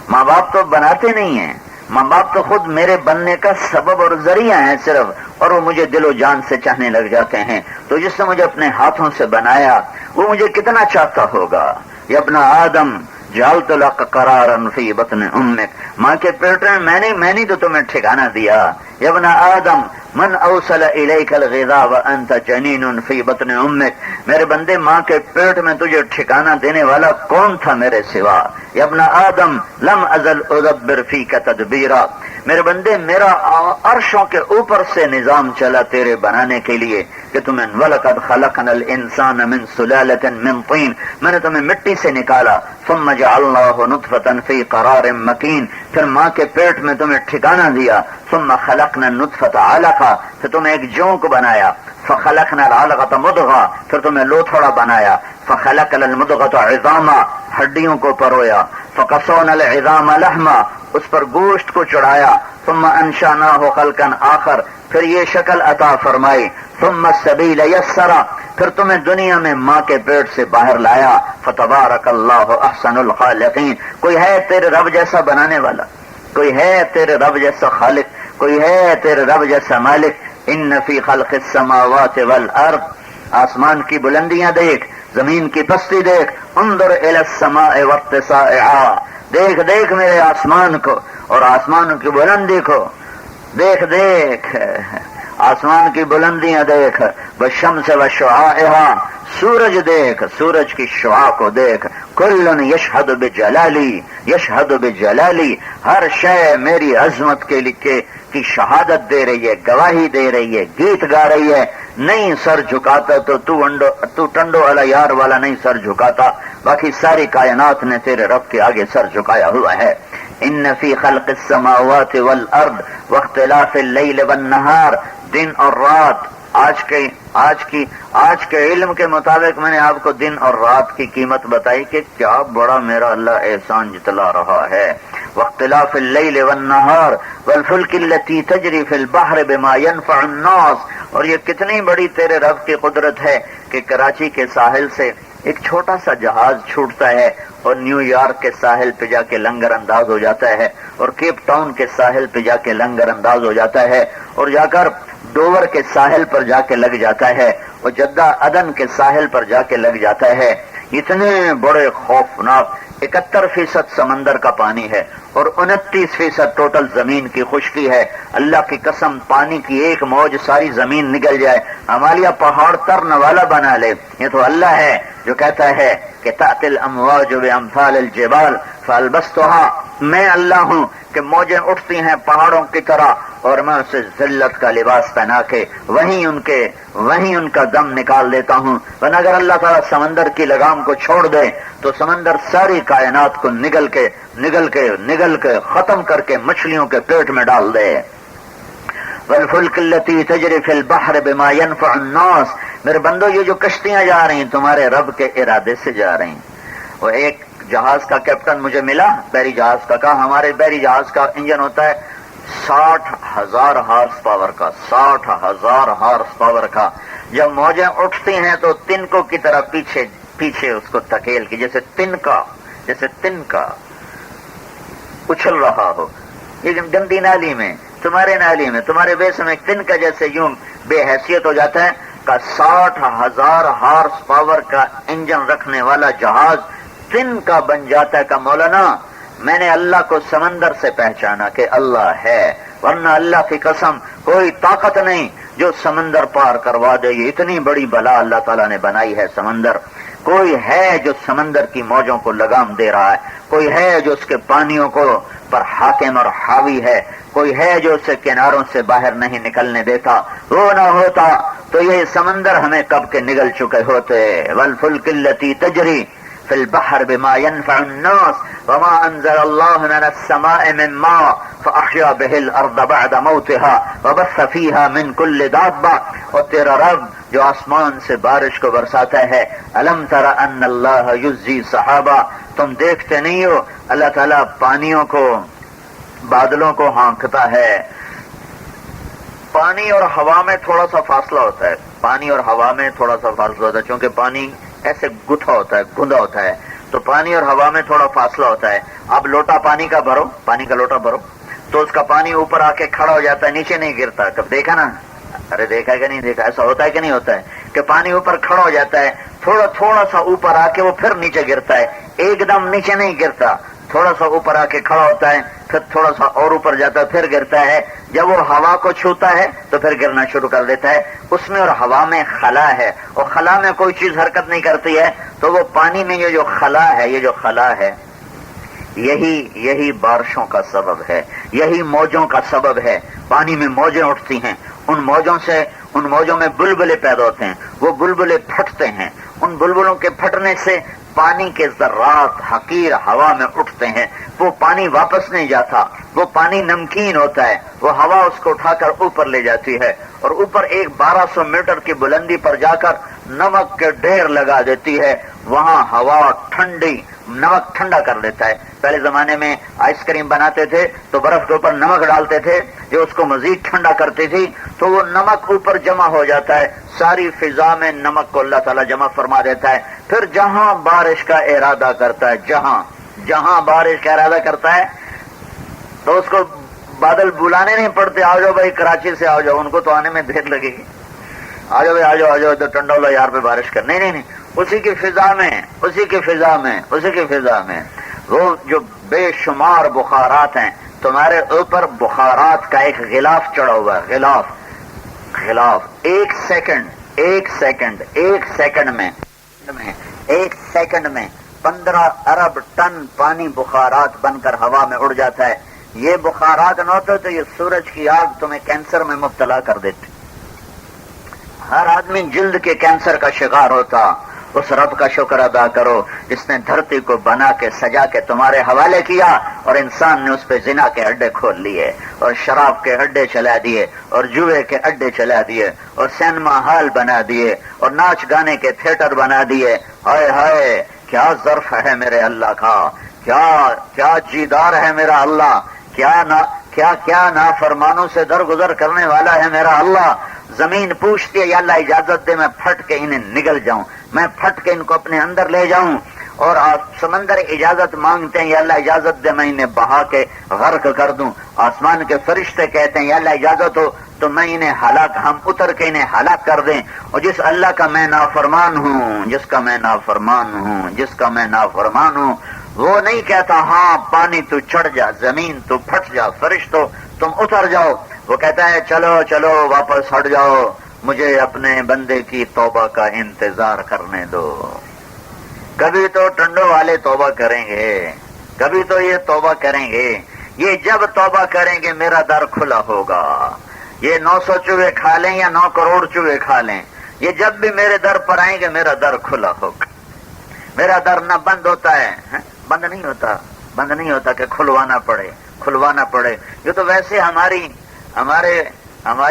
ماں باپ تو بناتے نہیں ہیں، ماں باپ تو خود میرے بننے کا سبب اور ذریعہ ہیں صرف، اور وہ مجھے دل و جان سے چاہنے لگ جاتے ہیں۔ تو جس نے مجھے اپنے ہاتھوں سے بنایا وہ مجھے کتنا چاہتا ہوگا۔ یا ابن آدم جعلت لک قرارا فی بطن امک، ماں کے پیٹ میں میں نے تو تمہیں ٹھکانہ دیا۔ یا ابن آدم من اوصل الیک الغذاء وانت جنین فی بطن امک، میرے بندے ماں کے پیٹ میں تجھے ٹھکانہ دینے والا کون تھا میرے سوا؟ یا ابن آدم لم ازل ادبر فیک تدبیرا، میرے بندے میرا عرشوں کے اوپر سے نظام چلا تیرے بنانے کے لیے کہ تمہیں وَلَقَدْ خَلَقْنَا الْإِنسَانَ مِنْ سُلَالَةٍ مِنْ طِينٍ، میں نے تمہیں مٹی سے نکالا، ثُمَّ جَعَلْنَاهُ نُطْفَةً فِي قَرَارٍ مَكِينٍ، پھر ماں کے پیٹ میں تمہیں ٹھکانہ دیا، ثُمَّ خَلَقْنَا النُّطْفَةَ عَلَقَةً، پھر تمہیں ایک جونک بنایا، فَخَلَقْنَا الْعَلَقَةَ مُضْغَةً، پھر تمہیں لوتھڑا بنایا، فَخَلَقْنَا الْمُضْغَةَ عِظَامًا، ہڈیوں کو پرویا، فَقَصَوْنَا الْعِظَامَ لَحْمًا، اس پر گوشت کو چڑھایا، ثم انشأناه خلقا آخر، پھر یہ شکل عطا فرمائی، ثم السبیل یسرا، پھر تمہیں دنیا میں ماں کے پیٹ سے باہر لایا، فتبارک اللہ احسن الخالقین، کوئی ہے تیرے رب جیسا بنانے والا، کوئی ہے تیرے رب جیسا خالق، کوئی ہے تیرے رب جیسا مالک۔ ان فی خلق السماوات والارض، آسمان کی بلندیاں دیکھ، زمین کی پستی دیکھ، انظر الی السماء وارتسائها، دیکھ دیکھ میرے آسمان کو اور آسمان کی بلندی کو، دیکھ دیکھ آسمان کی بلندیاں دیکھ، والشمس وشعاعها، سورج دیکھ، سورج کی شعاع کو دیکھ، کل یشہد بجلالی، یشہد بجلالی، ہر شے میری عظمت کے لیے کی شہادت دے رہی ہے، گواہی دے رہی ہے، گیت گا رہی ہے۔ نہیں سر جھکاتا تو ٹنڈو والا یار والا نہیں سر جھکاتا، باقی ساری کائنات نے تیرے رب کے آگے سر جھکایا ہوا ہے۔ ان فی خلق السماوات والارض واختلاف اللیل والنہار، دن اور رات، آج کے علم کے مطابق میں نے آپ کو دن اور رات کی قیمت بتائی کہ کیا بڑا میرا اللہ احسان جتلا رہا ہے۔ واختلاف اللیل والنہار والفلک التی تجری فی البحر بما ينفع الناس، اور یہ کتنی بڑی تیرے رب کی قدرت ہے کہ کراچی کے ساحل سے ایک چھوٹا سا جہاز چھوٹتا ہے اور نیو یارک کے ساحل پہ جا کے لنگر انداز ہو جاتا ہے، اور کیپ ٹاؤن کے ساحل پہ جا کے لنگر انداز ہو جاتا ہے، اور جا کر ڈوور کے ساحل پر جا کے لگ جاتا ہے، اور جدہ عدن کے ساحل پر جا کے لگ جاتا ہے۔ اتنے بڑے خوفناک 71% سمندر کا پانی ہے اور 29% ٹوٹل زمین کی خشکی ہے۔ اللہ کی قسم، پانی کی ایک موج ساری زمین نگل جائے، ہمالیہ پہاڑ ترن والا بنا لے، یہ تو اللہ ہے جو کہتا ہے کہ تأتی الامواج بامثال الجبال فالبستها، میں اللہ ہوں کہ موجیں اٹھتی ہیں پہاڑوں کی طرح اور میں اسے ذلت کا لباس پہنا کے وہیں ان کا دم نکال دیتا ہوں۔ ورنہ اگر اللہ تعالیٰ سمندر کی لگام کو چھوڑ دے تو سمندر ساری کائنات کو نگل کے ختم کر کے مچھلیوں کے پیٹ میں ڈال دے۔ والفلک التی تجری فی البحر بما ينفع الناس، میرے بندو یہ جو کشتیاں جا رہی ہیں تمہارے رب کے ارادے سے جا رہی ہیں۔ وہ ایک جہاز کا کیپٹن مجھے ملا، بحری جہاز کا، کہا ہمارے بحری جہاز کا انجن ہوتا ہے 60,000 ہارس پاور کا، 60,000 ہارس پاور کا، جب موجیں اٹھتی ہیں تو تنکوں کی طرح پیچھے اس کو تکیل کی، جیسے تنکا اچھل رہا ہو، یہ گندی نالی میں، تمہارے نالی میں، تمہارے بیس میں تنکا جیسے یوں بے حیثیت ہو جاتا ہے، کا 60,000 ہارس پاور کا انجن رکھنے والا جہاز تن کا بن جاتا ہے۔ کہ مولانا میں نے اللہ کو سمندر سے پہچانا کہ اللہ ہے، ورنہ اللہ کی قسم کوئی طاقت نہیں جو سمندر پار کروا دے۔ یہ اتنی بڑی بلا اللہ تعالیٰ نے بنائی ہے سمندر۔ کوئی ہے جو سمندر کی موجوں کو لگام دے رہا ہے، کوئی ہے جو اس کے پانیوں کو پر حاکم اور حاوی ہے، کوئی ہے جو اسے کناروں سے باہر نہیں نکلنے دیتا۔ وہ نہ ہوتا تو یہ سمندر ہمیں کب کے نگل چکے ہوتے۔ والفلک التی تجری فی البحر بما ينفع الناس وما انزل الله من السماء من ماء فاحیا به الارض بعد موتها وبث فيها من كل دابة، اور تیرا رب جو آسمان سے بارش کو برساتا ہے۔ الم تر ان اللہ یزی سحابا، تم دیکھتے نہیں ہو اللہ تعالیٰ پانیوں کو، بادلوں کو ہانکتا ہے۔ پانی اور ہوا میں تھوڑا سا فاصلہ ہوتا ہے، پانی اور ہوا میں تھوڑا سا فاصلہ ہوتا ہے، چونکہ پانی ایسے گتھا ہوتا ہے، گھندا ہوتا ہے، تو پانی اور ہوا میں تھوڑا فاصلہ ہوتا ہے۔ اب لوٹا پانی کا بھرو، پانی کا لوٹا بھرو تو اس کا پانی اوپر آ کے کھڑا ہو جاتا ہے، نیچے نہیں گرتا۔ کب دیکھا نا؟ ارے دیکھا ہے کہ نہیں دیکھا؟ ایسا ہوتا ہے کہ نہیں ہوتا ہے کہ پانی اوپر کھڑا ہو جاتا ہے، تھوڑا سا اوپر آ کے وہ پھر نیچے گرتا ہے، ایک دم نیچے نہیں گرتا، تھوڑا سا اوپر آ کے کھڑا ہوتا ہے، پھر تھوڑا سا اور اوپر جاتا ہے، پھر گرتا ہے۔ جب وہ ہوا کو چھوتا ہے تو پھر گرنا شروع کر دیتا ہے۔ اس میں اور ہوا میں خلا ہے، اور خلا میں کوئی چیز حرکت نہیں کرتی ہے، تو وہ پانی میں یہ جو خلا ہے یہی بارشوں کا سبب ہے، یہی موجوں کا سبب ہے۔ پانی میں موجیں اٹھتی ہیں، ان موجوں میں بلبلے پیدا ہوتے ہیں، وہ بلبلے پھٹتے ہیں، ان بلبلوں کے پھٹنے سے پانی کے ذرات حقیر ہوا میں اٹھتے ہیں، وہ پانی واپس نہیں جاتا، وہ پانی نمکین ہوتا ہے، وہ ہوا اس کو اٹھا کر اوپر لے جاتی ہے، اور اوپر ایک 1200 میٹر کی بلندی پر جا کر نمک کے ڈھیر لگا دیتی ہے۔ وہاں ہوا نمک ٹھنڈا کر دیتا ہے، پہلے زمانے میں آئس کریم بناتے تھے تو برف کے اوپر نمک ڈالتے تھے جو اس کو مزید ٹھنڈا کرتی تھی، تو وہ نمک اوپر جمع ہو جاتا ہے، ساری فضا میں نمک کو اللہ تعالیٰ جمع فرما دیتا ہے. پھر جہاں بارش کا ارادہ کرتا ہے، جہاں بارش کا ارادہ کرتا ہے تو اس کو بادل بلانے نہیں پڑتے، آ جاؤ بھائی کراچی سے آ جاؤ، ان کو تو آنے میں دیر لگے گی، آ جاؤ بھائی آ جاؤ ادھر ٹنڈولا یار پہ بارش کر، نہیں، اسی کی فضا میں وہ جو بے شمار بخارات ہیں، تمہارے اوپر بخارات کا ایک غلاف چڑھا ہوا ہے، غلاف. ایک سیکنڈ میں 15 ارب ٹن پانی بخارات بن کر ہوا میں اڑ جاتا ہے. یہ بخارات نہ ہوتے تو یہ سورج کی آگ تمہیں کینسر میں مبتلا کر دیتی، ہر آدمی جلد کے کینسر کا شکار ہوتا. اس رب کا شکر ادا کرو جس نے دھرتی کو بنا کے سجا کے تمہارے حوالے کیا، اور انسان نے اس پہ زنا کے اڈے کھول لیے، اور شراب کے اڈے چلا دیے، اور جوئے کے اڈے چلا دیے، اور سینما ہال بنا دیے، اور ناچ گانے کے تھیٹر بنا دیے. ہائے ہائے کیا ظرف ہے میرے اللہ کا، کیا جیدار ہے میرا اللہ، کیا نافرمانوں سے درگزر کرنے والا ہے میرا اللہ. زمین پوچھتی ہے یا اللہ اجازت دے میں پھٹ کے انہیں نگل جاؤں، میں پھٹ کے ان کو اپنے اندر لے جاؤں. اور سمندر اجازت مانگتے ہیں یا اللہ اجازت دے میں انہیں بہا کے غرق کر دوں. آسمان کے فرشتے کہتے ہیں یا اللہ اجازت ہو تو میں انہیں ہم اتر کے انہیں ہلاک کر دیں. اور جس اللہ کا میں نافرمان ہوں وہ نہیں کہتا ہاں پانی تو چڑھ جا، زمین تو پھٹ جا، فرشتوں تم اتر جاؤ. وہ کہتا ہے چلو واپس ہٹ جاؤ، مجھے اپنے بندے کی توبہ کا انتظار کرنے دو. کبھی تو ٹنڈو والے توبہ کریں گے، کبھی تو یہ توبہ کریں گے. یہ جب توبہ کریں گے میرا در کھلا ہوگا. یہ 900 چوہے کھا لیں یا 9 کروڑ چوہے کھا لیں، یہ جب بھی میرے در پر آئیں گے میرا در کھلا ہوگا. میرا در نہ بند ہوتا ہے، بند نہیں ہوتا کہ کھلوانا پڑے. یہ تو ویسے ہماری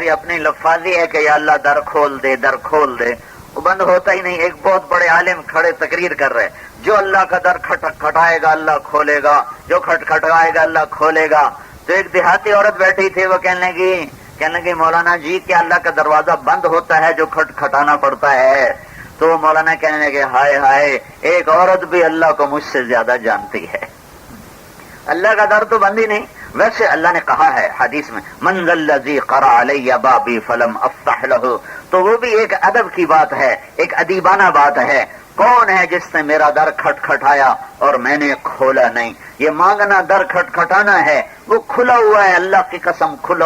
اپنی لفاظی ہے کہ یا اللہ در کھول دے، وہ بند ہوتا ہی نہیں. ایک بہت بڑے عالم کھڑے تقریر کر رہے، جو اللہ کا در کھٹائے گا اللہ کھولے گا، جو کھٹکھٹائے گا اللہ کھولے گا. تو ایک دیہاتی عورت بیٹھی تھی، وہ کہنے لگی مولانا جی کیا اللہ کا دروازہ بند ہوتا ہے جو کھٹکھٹانا پڑتا ہے؟ تو مولانا کہنے لگے ہائے ایک عورت بھی اللہ کو مجھ سے زیادہ جانتی ہے. اللہ کا در تو بند ہی نہیں. ویسے اللہ نے کہا ہے حدیث میں من ذا الذی قرأ علی بابی فلم افتح لہ، تو وہ بھی ایک ادب کی بات ہے، ایک ادیبانہ بات ہے. کون ہے جس نے میرا در کھٹکھٹایا اور میں نے کھولا نہیں؟ یہ مانگنا در کھٹکھٹانا ہے، وہ کھلا ہوا ہے، اللہ کی قسم کھلا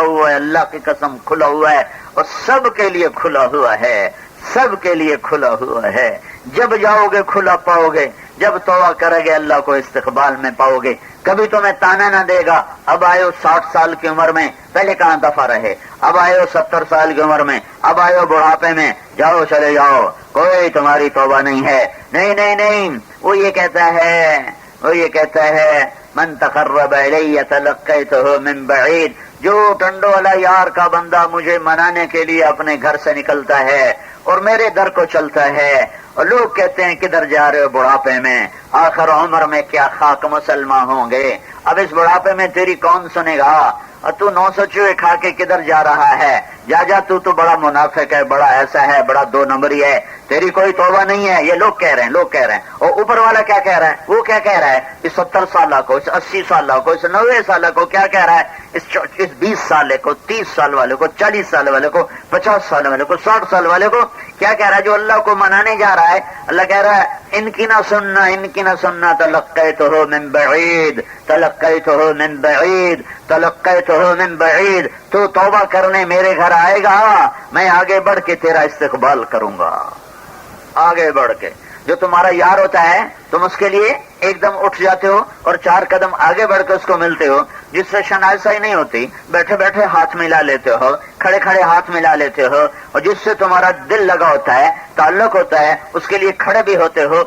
ہوا ہے، اور سب کے لیے کھلا ہوا ہے. جب جاؤ گے کھلا پاؤ گے، جب توبہ کرے گے اللہ کو استقبال میں پاؤ گے. کبھی تمہیں تانا نہ دے گا اب آئے ہو 60 سال کی عمر میں، پہلے کہاں دفع رہے، اب آئے ہو 70 سال کی عمر میں، اب آئے ہو بڑھاپے میں، جاؤ چلے جاؤ، کوئی تمہاری توبہ نہیں ہے. نہیں، وہ یہ کہتا ہے من تقرب الی تلقیتہ من بعید، جو ٹنڈو والا یار کا بندہ مجھے منانے کے لیے اپنے گھر سے نکلتا ہے اور میرے در کو چلتا ہے، اور لوگ کہتے ہیں کدھر جا رہے ہو؟ بڑھاپے میں، آخر عمر میں کیا خاک مسلمان ہوں گے، اب اس بڑھاپے میں تیری کون سنے گا، اور تو 900 چوہے کھا کے کدھر جا رہا ہے؟ جا تو بڑا منافق ہے، بڑا ایسا ہے، بڑا 2 نمبری ہے، تیری کوئی توبہ نہیں ہے. یہ لوگ کہہ رہے ہیں. اور اوپر والا کیا کہہ رہا ہے؟ وہ کیا کہہ رہا ہے؟ اس 70 سالہ کو، اس 80 سالہ کو، اس 90 سالہ کو کیا کہہ رہا ہے؟ اس 20 سالے کو، 30 سال والے کو، 40 سال والے کو، 50 سال والے کو، 60 سال والے کو کیا کہہ رہا ہے؟ جو اللہ کو منانے جا رہا ہے، اللہ کہہ رہا ہے ان کی نہ سننا تلقیتہ من بعید. تو توبہ کرنے میرے گھر آئے گا، میں آگے بڑھ کے تیرا استقبال کروں گا. آگے بڑھ کے جو تمہارا یار ہوتا ہے تم اس کے لیے ایک دم اٹھ جاتے ہو اور 4 قدم آگے بڑھ کے اس کو ملتے ہو، جس سے شناسائی نہیں ہوتی، بیٹھے بیٹھے ہاتھ ملا لیتے ہو، کھڑے کھڑے ہاتھ ملا لیتے ہو، اور جس سے تمہارا دل لگا ہوتا ہے، تعلق ہوتا ہے، اس کے لیے کھڑے بھی ہوتے ہو،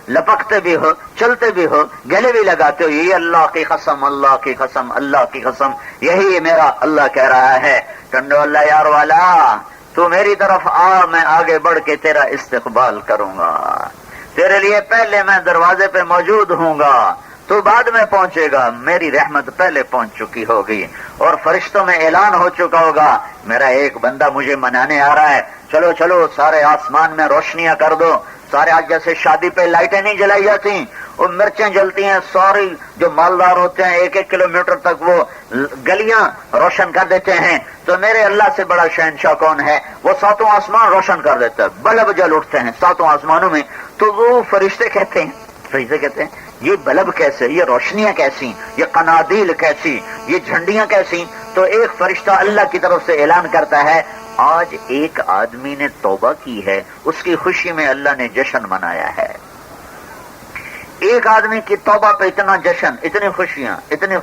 لپکتے بھی ہو، چلتے بھی ہو، گلے بھی لگاتے ہو. یہ اللہ کی قسم یہی میرا اللہ کہہ رہا ہے ٹنڈو اللہ یار والا تو میری طرف آ، میں آگے بڑھ کے تیرا استقبال کروں گا، تیرے لیے پہلے میں دروازے پہ موجود ہوں گا، تو بعد میں پہنچے گا، میری رحمت پہلے پہنچ چکی ہوگی اور فرشتوں میں اعلان ہو چکا ہوگا میرا ایک بندہ مجھے منانے آ رہا ہے، چلو چلو سارے آسمان میں روشنیاں کر دو. سارے آج جیسے شادی پہ لائٹیں نہیں جلائی جاتی، وہ مرچیں جلتی ہیں، سوری جو مالدار ہوتے ہیں 1-1 کلومیٹر تک وہ گلیاں روشن کر دیتے ہیں. تو میرے اللہ سے بڑا شہنشاہ کون ہے؟ وہ 7 آسمان روشن کر دیتا ہے، بلب جل اٹھتے ہیں 7 آسمانوں میں. تو وہ فرشتے کہتے ہیں یہ بلب کیسے، یہ روشنیاں کیسی، یہ قنادیل کیسی، یہ جھنڈیاں کیسی؟ تو ایک فرشتہ اللہ کی طرف سے اعلان کرتا ہے آج ایک آدمی نے توبہ کی ہے، اس کی خوشی میں اللہ نے جشن منایا ہے. ایک آدمی کی توبہ پہ اتنا جشن، اتنی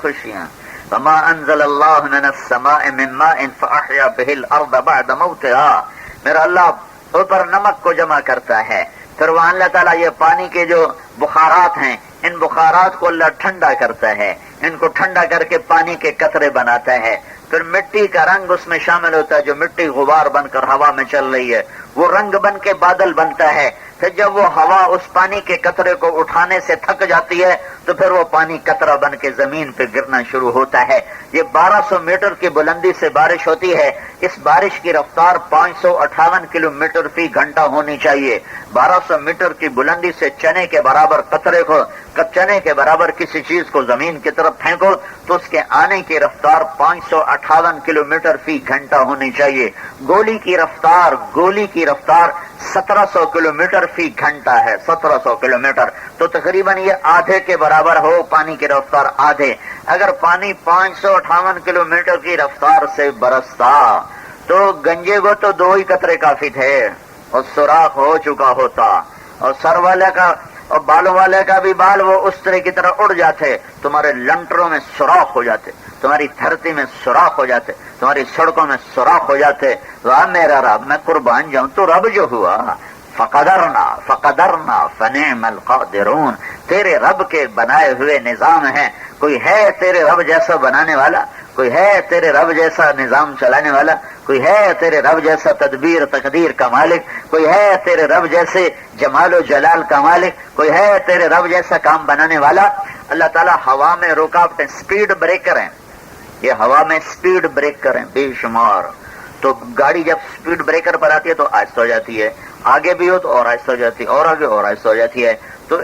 خوشیاں. وما انزل اللہ من السماء من ماء فاحیا به الارض بعد موتها. میرا اللہ اوپر نمک کو جمع کرتا ہے، پھر وہاں اللہ تعالیٰ یہ پانی کے جو بخارات ہیں ان بخارات کو اللہ ٹھنڈا کرتا ہے، ان کو ٹھنڈا کر کے پانی کے قطرے بناتا ہے. پھر مٹی کا رنگ اس میں شامل ہوتا ہے، جو مٹی غبار بن کر ہوا میں چل رہی ہے وہ رنگ بن کے بادل بنتا ہے. پھر جب وہ ہوا اس پانی کے قطرے کو اٹھانے سے تھک جاتی ہے تو پھر وہ پانی قطرہ بن کے زمین پہ گرنا شروع ہوتا ہے. یہ 1200 میٹر کی بلندی سے بارش ہوتی ہے. اس بارش کی رفتار 558 کلومیٹر فی گھنٹہ ہونی چاہیے. 1200 میٹر کی بلندی سے چنے کے برابر قطرے کو، چنے کے برابر کسی چیز کو زمین کی طرف پھینکو تو اس کے آنے کی رفتار 558 کلومیٹر فی گھنٹہ ہونی چاہیے. گولی کی رفتار 1700 کلومیٹر فی گھنٹہ ہے. 1700 کلومیٹر تو تقریباً یہ آدھے کے برابر ہو پانی کی رفتار آدھے. اگر پانی 558 کلومیٹر کی رفتار سے برستا تو گنجے کو تو 2 ہی قطرے کافی تھے اور سوراخ ہو چکا ہوتا، اور سر والے کا اور بالوں والے کا بھی بال وہ اس طرح کی طرح اڑ جاتے، تمہارے لنٹروں میں سوراخ ہو جاتے، تمہاری دھرتی میں سوراخ ہو جاتے، تمہاری سڑکوں میں سوراخ ہو جاتے. واہ میرا رب، میں قربان جاؤں تو رب جو ہوا فقدرنا فنعم القادرون. تیرے رب کے بنائے ہوئے نظام ہیں. کوئی ہے تیرے رب جیسا بنانے والا؟ کوئی ہے تیرے رب جیسا نظام چلانے والا؟ کوئی ہے تیرے رب جیسا تدبیر تقدیر کا مالک؟ کوئی ہے تیرے رب جیسے جمال و جلال کا مالک؟ کوئی ہے تیرے رب جیسا کام بنانے والا؟ اللہ تعالیٰ ہوا میں رکاوٹیں، سپیڈ بریکر ہیں، یہ ہوا میں سپیڈ بریکر ہیں بے شمار. تو گاڑی جب سپیڈ بریکر پر آتی ہے تو آہستہ ہو جاتی ہے، آگے بھی ہو تو اور آہستہ ہو جاتی ہے، اور آگے اور آہستہ ہو جاتی ہے. تو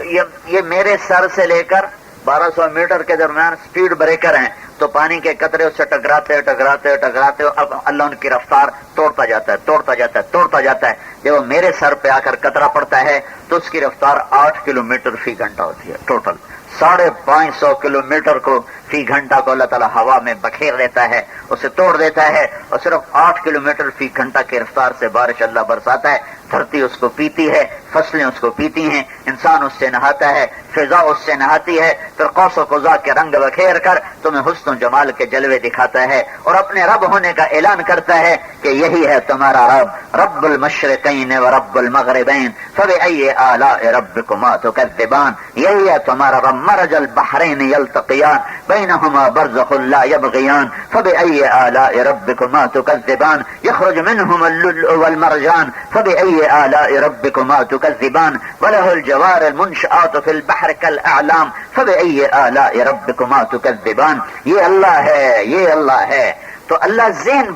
یہ میرے سر سے لے کر 1200 میٹر کے درمیان سپیڈ بریکر ہیں. تو پانی کے قطرے اس سے ٹکراتے اب اللہ ان کی رفتار توڑتا جاتا ہے. جب وہ میرے سر پہ آ کر قطرہ پڑتا ہے تو اس کی رفتار 8 کلومیٹر فی گھنٹہ ہوتی ہے. ٹوٹل 550 کلومیٹر کو فی گھنٹہ کو اللہ تعالیٰ ہوا میں بکھیر دیتا ہے، اسے توڑ دیتا ہے، اور صرف 8 کلومیٹر فی گھنٹہ کی رفتار سے بارش اللہ برساتا ہے. دھرتی اس کو پیتی ہے، فصلیں اس کو پیتی ہیں، انسان اس سے نہاتا ہے، فضا اس سے نہاتی ہے. پھر قوس و قزح کے رنگ بکھیر کر تمہیں حسن و جمال کے جلوے دکھاتا ہے اور اپنے رب ہونے کا اعلان کرتا ہے کہ یہی ہے تمہارا رب المشرقین و رب المغربین فبأي آلاء ربكما تكذبان. یہی ہے تمہارا رب مرج البحرین یلتقیان بینہما برزخ لا یبغیان فبأي آلاء ربكما تكذبان یخرج منہما اللؤلؤ والمرجان فبأي آلاء ربكما تكذبان وله الجوار المنشآت في البحر كالأعلام فبأي آلاء ربكما تكذبان. یہ اللہ ہے. تو اللہ ذہن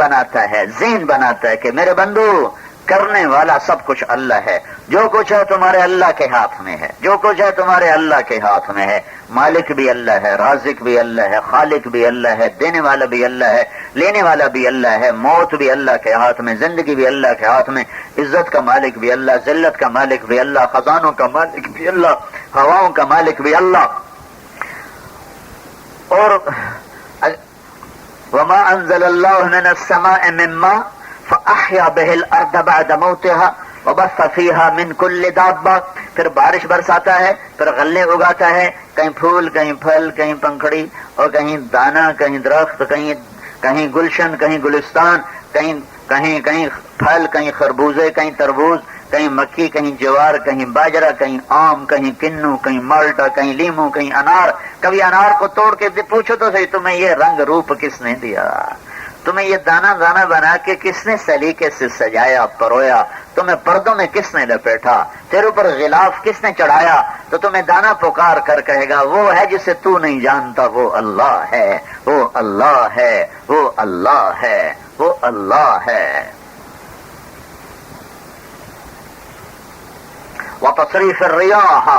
بناتا ہے کہ میرے بندو کرنے والا سب کچھ اللہ ہے. جو کچھ ہے تمہارے اللہ کے ہاتھ میں ہے. مالک بھی اللہ ہے، رازق بھی اللہ ہے، خالق بھی اللہ ہے، دینے والا بھی اللہ ہے، لینے والا بھی اللہ ہے. موت بھی اللہ کے ہاتھ میں، زندگی بھی اللہ کے ہاتھ میں. عزت کا مالک بھی اللہ، ذلت کا مالک بھی اللہ، خزانوں کا مالک بھی اللہ، ہواؤں کا مالک بھی اللہ. اور وما انزل اللہ من السماء من ماء فاحیا به الارض بعد موتها وبث فيها من كل دابة. پھر بارش برساتا ہے، پھر غلے اگاتا ہے، کہیں پھول، کہیں پھل، کہیں پنکھڑی، اور کہیں دانا، کہیں درخت، کہیں گلشن، کہیں گلستان، کہیں پھل، کہیں خربوزے، کہیں تربوز، کہیں مکھی، کہیں جوار، کہیں باجرہ، کہیں آم، کہیں کنو، کہیں مالٹا، کہیں لیمو، کہیں انار. کبھی انار کو توڑ کے پوچھو تو صحیح تمہیں یہ رنگ روپ کس نے دیا؟ تمہیں یہ دانا دانا بنا کے کس نے سلیقے سے سجایا پرویا؟ تمہیں پردوں میں کس نے لپیٹا؟ تیرے اوپر غلاف کس نے چڑھایا؟ تو تمہیں دانا پکار کر کہے گا وہ ہے جسے تو نہیں جانتا، وہ اللہ ہے، وہ اللہ ہے، وہ اللہ ہے، وہ اللہ ہے۔ وتصریف الریاح،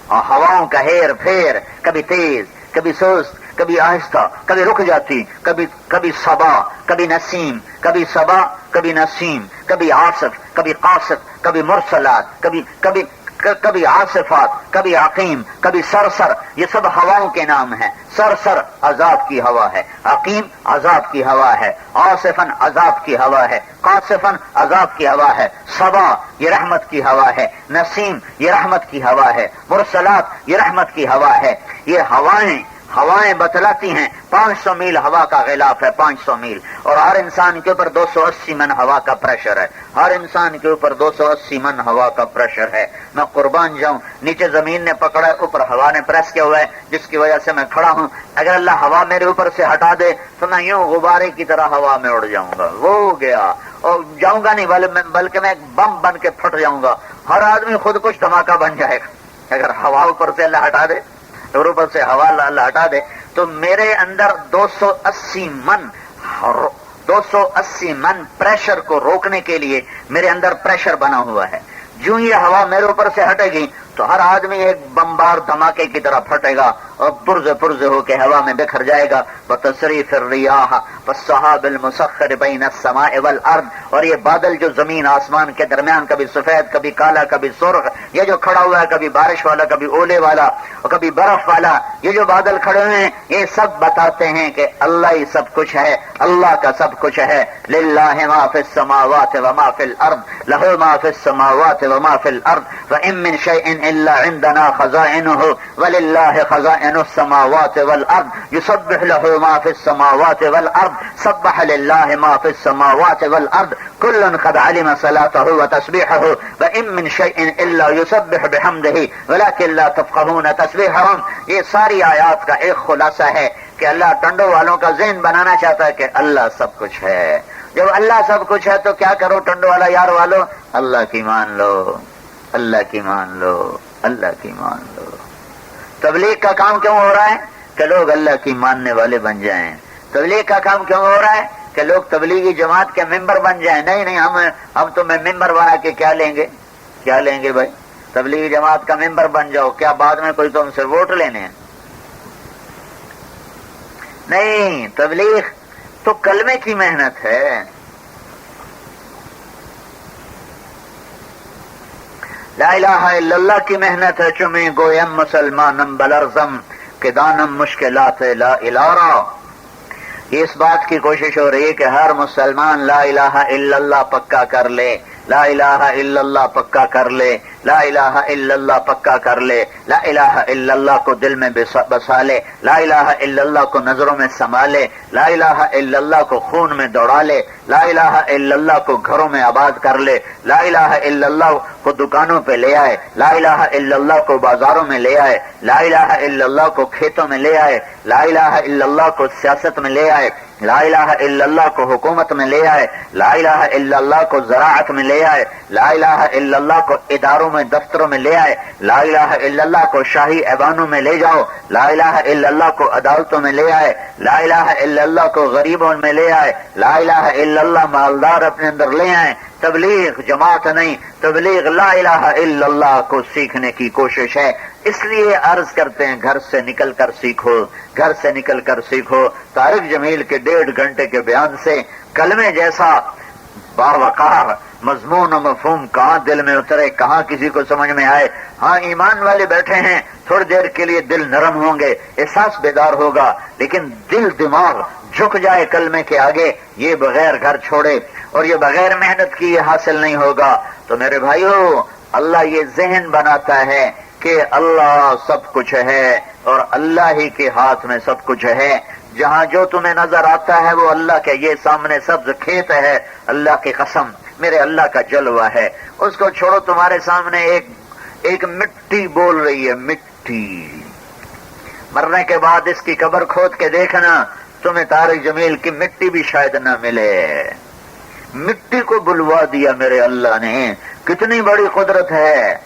اور ہواؤں کا ہیر پھیر، کبھی تیز کبھی سست، کبھی آہستہ، کبھی رک جاتی، کبھی صبا، کبھی نسیم، کبھی صبا، کبھی نسیم، کبھی عاصف، کبھی قاصف، کبھی مرسلات، کبھی عاصفات، کبھی عقیم، کبھی سرسر۔ یہ سب ہواؤں کے نام ہیں۔ سرسر عذاب کی ہوا ہے، عقیم عذاب کی ہوا ہے، عاصفن عذاب کی ہوا ہے، قاصفن عذاب کی ہوا ہے، صبا یہ رحمت کی ہوا ہے، نسیم یہ رحمت کی ہوا ہے، مرسلات یہ رحمت کی ہوا ہے۔ یہ ہوائیں بتلاتی ہیں 500 میل ہوا کا غلاف ہے، 500 میل، اور ہر انسان کے اوپر 280 من ہوا کا پریشر ہے، ہر انسان کے اوپر 280 من ہوا کا پریشر ہے۔ میں قربان جاؤں، نیچے زمین نے پکڑا ہے، اوپر ہوا نے پریس کیا ہوا ہے، جس کی وجہ سے میں کھڑا ہوں۔ اگر اللہ ہوا میرے اوپر سے ہٹا دے تو میں یوں غبارے کی طرح ہوا میں اڑ جاؤں گا، وہ ہو گیا، اور جاؤں گا نہیں بلکہ میں ایک بم بن کے پھٹ جاؤں گا۔ ہر آدمی خود کچھ دھماکہ بن جائے گا اگر ہوا اوپر سے اللہ ہٹا دے، اور اوپر سے ہوا اللہ ہٹا دے تو میرے اندر 280 من پریشر کو روکنے کے لیے میرے اندر پریشر بنا ہوا ہے۔ جو یہ ہوا میرے اوپر سے ہٹے گی تو ہر آدمی ایک بمبار دھماکے کی طرح پھٹے گا اور پرزے ہو کے ہوا میں بکھر جائے گا۔ وتصریف الریاح والسحاب المسخر بین السماء والارض، اور یہ بادل جو زمین آسمان کے درمیان کبھی سفید کبھی کالا کبھی سرخ، یہ جو کھڑا ہوا ہے کبھی بارش والا کبھی اولے والا اور کبھی برف والا، یہ جو بادل کھڑے ہوئے ہیں یہ سب بتاتے ہیں کہ اللہ ہی سب کچھ ہے، اللہ کا سب کچھ ہے۔ للہ ما فی السماوات وما فی الارض، لہ ما فی السماوات وما فی الارض، وان من شیء الا عندنا خزائنه وللہ خزائن السماوات والارض، یسبح له ما فی السماوات والارض، سبح للہ ما فی السماوات والارض، کل قد علم صلاته وتسبیحه، وان من شیء الا یسبح بحمده ولکن لا تفقهون تسبیحهم۔ یہ ساری آیات کا ایک خلاصہ ہے کہ اللہ ٹنڈو والوں کا ذہن بنانا چاہتا ہے کہ اللہ سب کچھ ہے۔ جب اللہ سب کچھ ہے تو کیا کرو ٹنڈو والا یار والو، اللہ کی مان لو، اللہ کی مان لو، اللہ کی مان لو۔ تبلیغ کا کام کیوں ہو رہا ہے؟ کہ لوگ اللہ کی ماننے والے بن جائیں۔ تبلیغ کا کام کیوں ہو رہا ہے؟ کہ لوگ تبلیغی جماعت کے ممبر بن جائیں۔ نہیں ہم تمہیں ممبر بنا کے کیا لیں گے؟ کیا لیں گے بھائی؟ تبلیغی جماعت کا ممبر بن جاؤ، کیا بعد میں کوئی تم سے ووٹ لینے ہیں؟ نہیں، تبلیغ تو کلمے کی محنت ہے۔ لا الہ الا اللہ کی محنت ہے۔ چمیں گویم مسلمانم بلرزم کہ دانم مشکلات لا الارا۔ اس بات کی کوشش ہو رہی ہے کہ ہر مسلمان لا الہ الا اللہ پکا کر لے، لا الہ الا اللہ پکا کر لے، لا الہ الا اللہ پکا کر لے، لا الہ الا اللہ کو دل میں بسا لے، لا الہ الا اللہ کو نظروں میں سما لے، لا الہ الا اللہ کو خون میں دوڑا لے، لا الہ الا اللہ کو گھروں میں آباد کر لے، لا الہ الا اللہ کو دکانوں پہ لے آئے، لا الہ الا اللہ کو بازاروں میں لے آئے، لا الہ الا اللہ کو کھیتوں میں لے آئے، لا الہ الا اللہ کو سیاست میں لے آئے، لا الہ الا اللہ کو حکومت میں لے آئے، لا الہ الا اللہ کو زراعت میں لے آئے، لا الہ الا اللہ کو اداروں میں دفتروں میں لے آئے، لا الہ الا اللہ کو شاہی ایوانوں میں لے جاؤ، لا الہ الا اللہ کو عدالتوں میں لے آئے، لا الہ الا اللہ کو غریبوں میں لے آئے، لا الہ الا اللہ مالدار اپنے اندر لے آئے۔ تبلیغ جماعت نہیں، تبلیغ لا الہ الا اللہ کو سیکھنے کی کوشش ہے۔ اس لیے عرض کرتے ہیں گھر سے نکل کر سیکھو، گھر سے نکل کر سیکھو۔ طارق جمیل کے 1.5 گھنٹے کے بیان سے کلمے جیسا باوقار مضمون و مفہوم کہاں دل میں اترے، کہاں کسی کو سمجھ میں آئے۔ ہاں ایمان والے بیٹھے ہیں، تھوڑی دیر کے لیے دل نرم ہوں گے، احساس بیدار ہوگا، لیکن دل دماغ جھک جائے کلمے کے آگے، یہ بغیر گھر چھوڑے اور یہ بغیر محنت کی یہ حاصل نہیں ہوگا۔ تو میرے بھائیو، اللہ یہ ذہن بناتا ہے کہ اللہ سب کچھ ہے اور اللہ ہی کے ہاتھ میں سب کچھ ہے۔ جہاں جو تمہیں نظر آتا ہے وہ اللہ کے، یہ سامنے سبز کھیت ہے، اللہ کی قسم میرے اللہ کا جلوہ ہے۔ اس کو چھوڑو، تمہارے سامنے ایک مٹی بول رہی ہے، مٹی۔ مرنے کے بعد اس کی قبر کھود کے دیکھنا تمہیں طارق جمیل کی مٹی بھی شاید نہ ملے. مٹی کو بلوا دیا میرے اللہ نے. کتنی بڑی قدرت ہے.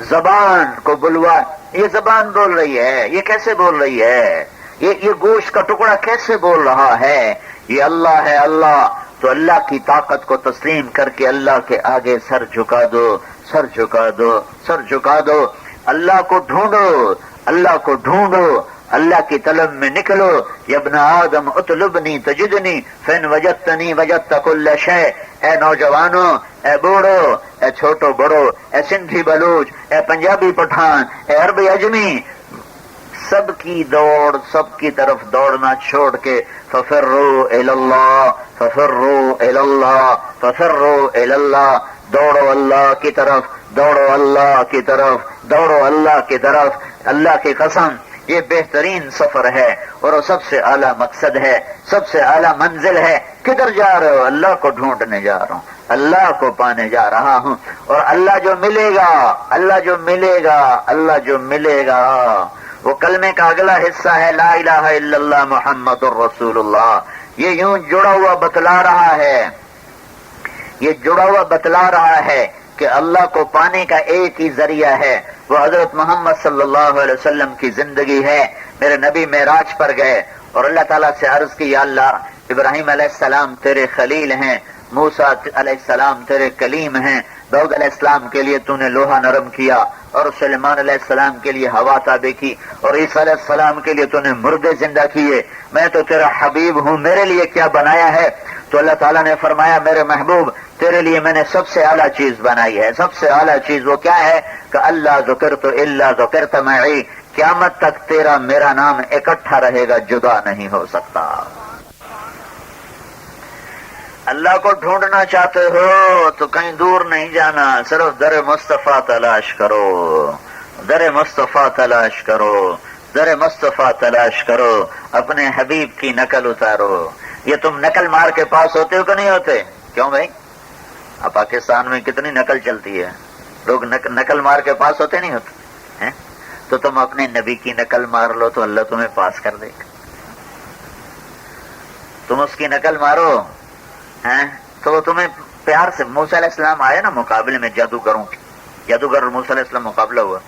زبان کو بلوا. یہ زبان بول رہی ہے. یہ کیسے بول رہی ہے؟ یہ گوشت کا ٹکڑا کیسے بول رہا ہے؟ یہ اللہ ہے. اللہ تو اللہ کی طاقت کو تسلیم کر کے اللہ کے آگے سر جھکا دو، سر جھکا دو، سر جھکا دو. اللہ کو ڈھونڈو، اللہ کو ڈھونڈو، اللہ کی طلب میں نکلو. یا ابن آدم اطلبنی تجدنی فإن وجدتنی وجدت کل شیء. اے نوجوانوں، اے بوڑھو، اے چھوٹو بڑو، اے سندھی بلوچ، اے پنجابی پٹھان، اے عربی اجمی، سب کی دوڑ، سب کی طرف دوڑنا چھوڑ کے ففروا الی اللہ، ففروا الی اللہ، ففروا الی اللہ. دوڑو اللہ کی طرف، دوڑو اللہ کی طرف، دوڑو اللہ کی طرف. اللہ کی قسم یہ بہترین سفر ہے اور وہ سب سے اعلیٰ مقصد ہے، سب سے اعلیٰ منزل ہے. کدھر جا رہے ہو؟ اللہ کو ڈھونڈنے جا رہا ہوں، اللہ کو پانے جا رہا ہوں. اور اللہ جو ملے گا، اللہ جو ملے گا، اللہ جو ملے گا، وہ کلمے کا اگلا حصہ ہے لا الہ الا اللہ محمد الرسول اللہ. یہ یوں جڑا ہوا بتلا رہا ہے، یہ جڑا ہوا بتلا رہا ہے کہ اللہ کو پانے کا ایک ہی ذریعہ ہے، وہ حضرت محمد صلی اللہ علیہ وسلم کی زندگی ہے. میرے نبی معراج پر گئے اور اللہ تعالیٰ سے عرض کی، یا اللہ ابراہیم علیہ السلام تیرے خلیل ہیں، موسیٰ علیہ السلام تیرے کلیم ہیں، داؤد علیہ السلام کے لیے تو نے لوہا نرم کیا اور سلیمان علیہ السلام کے لیے ہوا تابع کی اور عیسیٰ علیہ السلام کے لیے تو نے مردے زندہ کیے. میں تو تیرا حبیب ہوں، میرے لیے کیا بنایا ہے؟ تو اللہ تعالیٰ نے فرمایا، میرے محبوب تیرے لیے میں نے سب سے اعلیٰ چیز بنائی ہے. سب سے اعلیٰ چیز وہ کیا ہے کہ اللہ ذکرت الا ذکرت معی. قیامت تک تیرا میرا نام اکٹھا رہے گا، جدا نہیں ہو سکتا. اللہ کو ڈھونڈنا چاہتے ہو تو کہیں دور نہیں جانا، صرف در مصطفیٰ تلاش کرو، در مصطفیٰ تلاش کرو، در مصطفیٰ تلاش کرو. اپنے حبیب کی نقل اتارو. یہ تم نقل مار کے پاس ہوتے ہو کہ نہیں ہوتے؟ کیوں بھائی؟ اب پاکستان میں کتنی نقل چلتی ہے، لوگ نقل مار کے پاس ہوتے نہیں ہوتے ہیں؟ تو تم اپنے نبی کی نقل مار لو تو اللہ تمہیں پاس کر دے گا. تم اس کی نقل مارو ہیں تو وہ تمہیں پیار سے. موسیٰ علیہ السلام آئے نا مقابلے میں جادوگروں کے، جادوگر اور موسیٰ علیہ السلام مقابلہ ہوا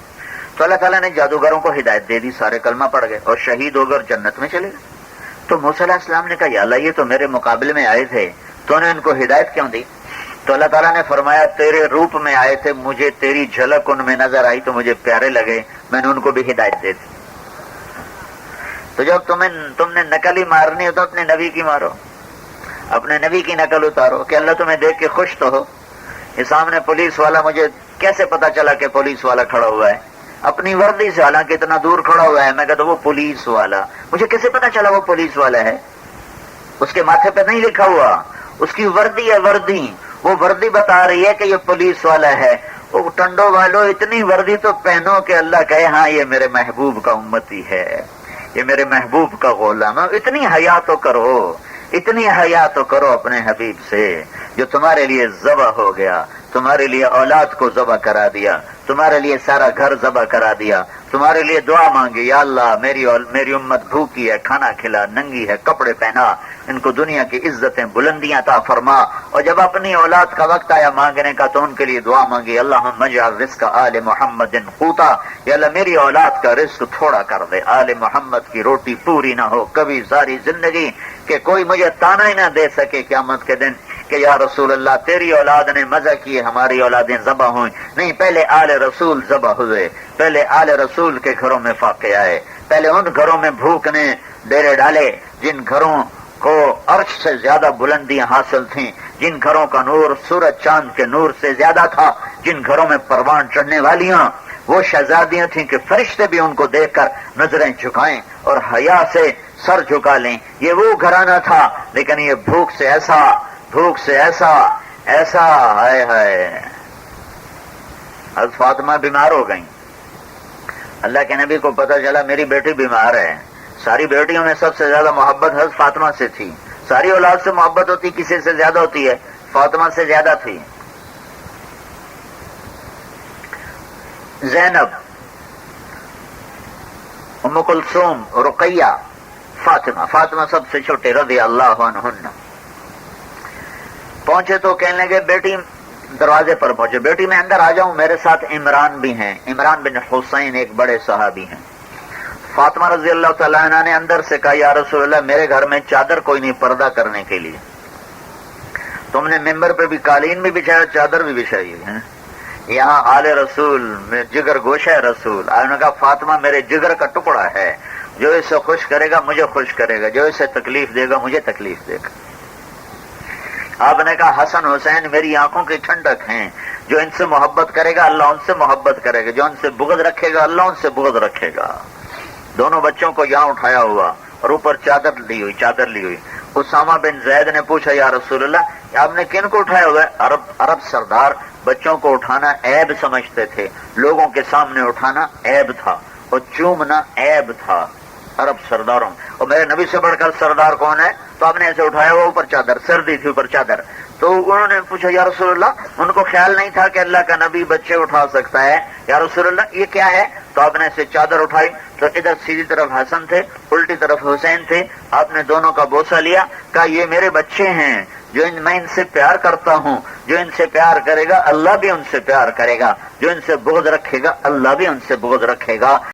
تو اللہ تعالیٰ نے جادوگروں کو ہدایت دے دی، سارے کلمہ پڑھ گئے اور شہید ہو گئے اور جنت میں چلے گئے. تو موسیٰ علیہ السلام نے کہا، یا اللہ یہ تو میرے مقابلے میں آئے تھے، تو نے ان کو ہدایت کیوں دی؟ تو اللہ تعالیٰ نے فرمایا، تیرے روپ میں آئے تھے، مجھے تیری جھلک ان میں نظر آئی تو مجھے پیارے لگے، میں نے ان کو بھی ہدایت دے دی. تو جب تم نے نقل ہی مارنی ہو تو اپنے نبی کی مارو، اپنے نبی کی نقل اتارو کہ اللہ تمہیں دیکھ کے خوش تو ہو. یہ سامنے پولیس والا، مجھے کیسے پتا چلا کہ پولیس والا کھڑا ہوا ہے؟ اپنی وردی سے، حالانکہ اتنا دور کھڑا ہوا ہے. میں کہتا وہ پولیس والا، مجھے کیسے پتا چلا وہ پولیس والا ہے؟ اس کے ماتھے پہ نہیں لکھا ہوا، اس کی وردی ہے، وردی، وہ وردی بتا رہی ہے کہ یہ پولیس والا ہے. وہ ٹنڈو والو اتنی وردی تو پہنو کہ اللہ کہے ہاں یہ میرے محبوب کا امتی ہے، یہ میرے محبوب کا غلام ہے. اتنی حیا تو کرو، اتنی حیا تو کرو اپنے حبیب سے جو تمہارے لیے ذبح ہو گیا، تمہارے لیے اولاد کو ذبح کرا دیا، تمہارے لیے سارا گھر ذبح کرا دیا، تمہارے لیے دعا مانگی، یا اللہ میری امت بھوکی ہے، کھانا کھلا، ننگی ہے، کپڑے پہنا، ان کو دنیا کی عزتیں بلندیاں عطا فرما. اور جب اپنی اولاد کا وقت آیا مانگنے کا تو ان کے لیے دعا مانگی، اللہم اجعل رزق آل محمد قوتا. یا اللہ میری اولاد کا رزق تھوڑا کر دے، آل محمد کی روٹی پوری نہ ہو کبھی ساری زندگی، کہ کوئی مجھے تانا ہی نہ دے سکے قیامت کے دن کہ یا رسول اللہ تیری اولاد نے مزہ کیے، ہماری اولادیں ذبح ہوئیں. نہیں، پہلے آل رسول ذبح ہوئے، پہلے آل رسول کے گھروں میں فاقے آئے، پہلے ان گھروں میں بھوک نے ڈیرے ڈالے جن گھروں کو عرش سے زیادہ بلندیاں حاصل تھیں، جن گھروں کا نور سورج چاند کے نور سے زیادہ تھا، جن گھروں میں پروان چڑھنے والیاں وہ شہزادیاں تھیں کہ فرشتے بھی ان کو دیکھ کر نظریں جھکائیں اور حیا سے سر جھکا لیں. یہ وہ گھرانہ تھا، لیکن یہ بھوک سے ایسا ہائے ہائے. حضرت فاطمہ بیمار ہو گئیں. اللہ کے نبی کو پتہ چلا میری بیٹی بیمار ہے. ساری بیٹیوں میں سب سے زیادہ محبت حضرت فاطمہ سے تھی. ساری اولاد سے محبت ہوتی کسی سے زیادہ ہوتی ہے، فاطمہ سے زیادہ تھی. زینب، ام کلثوم، رقیہ، فاطمہ سب سے چھوٹے رضی اللہ عنہن. پہنچے تو کہنے لگے بیٹی، دروازے پر پہنچے، بیٹی میں اندر آ جاؤں، میرے ساتھ عمران بھی ہیں، عمران بن حسین ایک بڑے صحابی ہیں. فاطمہ رضی اللہ تعالیٰ عنہ نے اندر سے کہا یا رسول اللہ میرے گھر میں چادر کوئی نہیں پردہ کرنے کے لیے، تم نے ممبر پہ بھی قالین بھی بچھایا، چادر بھی بچھائی ہے، یہاں آل رسول میں جگر گوشہ رسول. آپ نے کہا فاطمہ میرے جگر کا ٹکڑا ہے، جو اسے خوش کرے گا مجھے خوش کرے گا، جو اسے تکلیف دے گا مجھے تکلیف دے گا. آپ نے کہا حسن حسین میری آنکھوں کی ٹھنڈک ہیں، جو ان سے محبت کرے گا اللہ ان سے محبت کرے گا، جو ان سے بغض رکھے گا اللہ ان سے بغض رکھے گا. دونوں بچوں کو یہاں اٹھایا ہوا اور اوپر چادر لی ہوئی. اسامہ بن زید نے پوچھا یا رسول اللہ آپ نے کن کو اٹھایا ہوا ہے؟ عرب سردار بچوں کو اٹھانا عیب سمجھتے تھے، لوگوں کے سامنے اٹھانا عیب تھا اور چومنا عیب تھا عرب سرداروں. اور میرے نبی سے بڑھ کر سردار کون ہے؟ تو آپ نے ایسے اٹھایا ہوا اوپر چادر، سردی تھی اوپر چادر. تو انہوں نے پوچھا یا رسول اللہ، ان کو خیال نہیں تھا کہ اللہ کا نبی بچے اٹھا سکتا ہے، یا رسول اللہ یہ کیا ہے؟ تو آپ نے ایسے چادر اٹھائی تو ادھر سیدھی طرف حسن تھے، الٹی طرف حسین تھے. آپ نے دونوں کا بوسہ لیا، کہا یہ میرے بچے ہیں، میں ان سے پیار کرتا ہوں، جو ان سے پیار کرے گا اللہ بھی ان سے پیار کرے گا، جو ان سے بغض رکھے گا اللہ بھی ان سے بغض رکھے گا.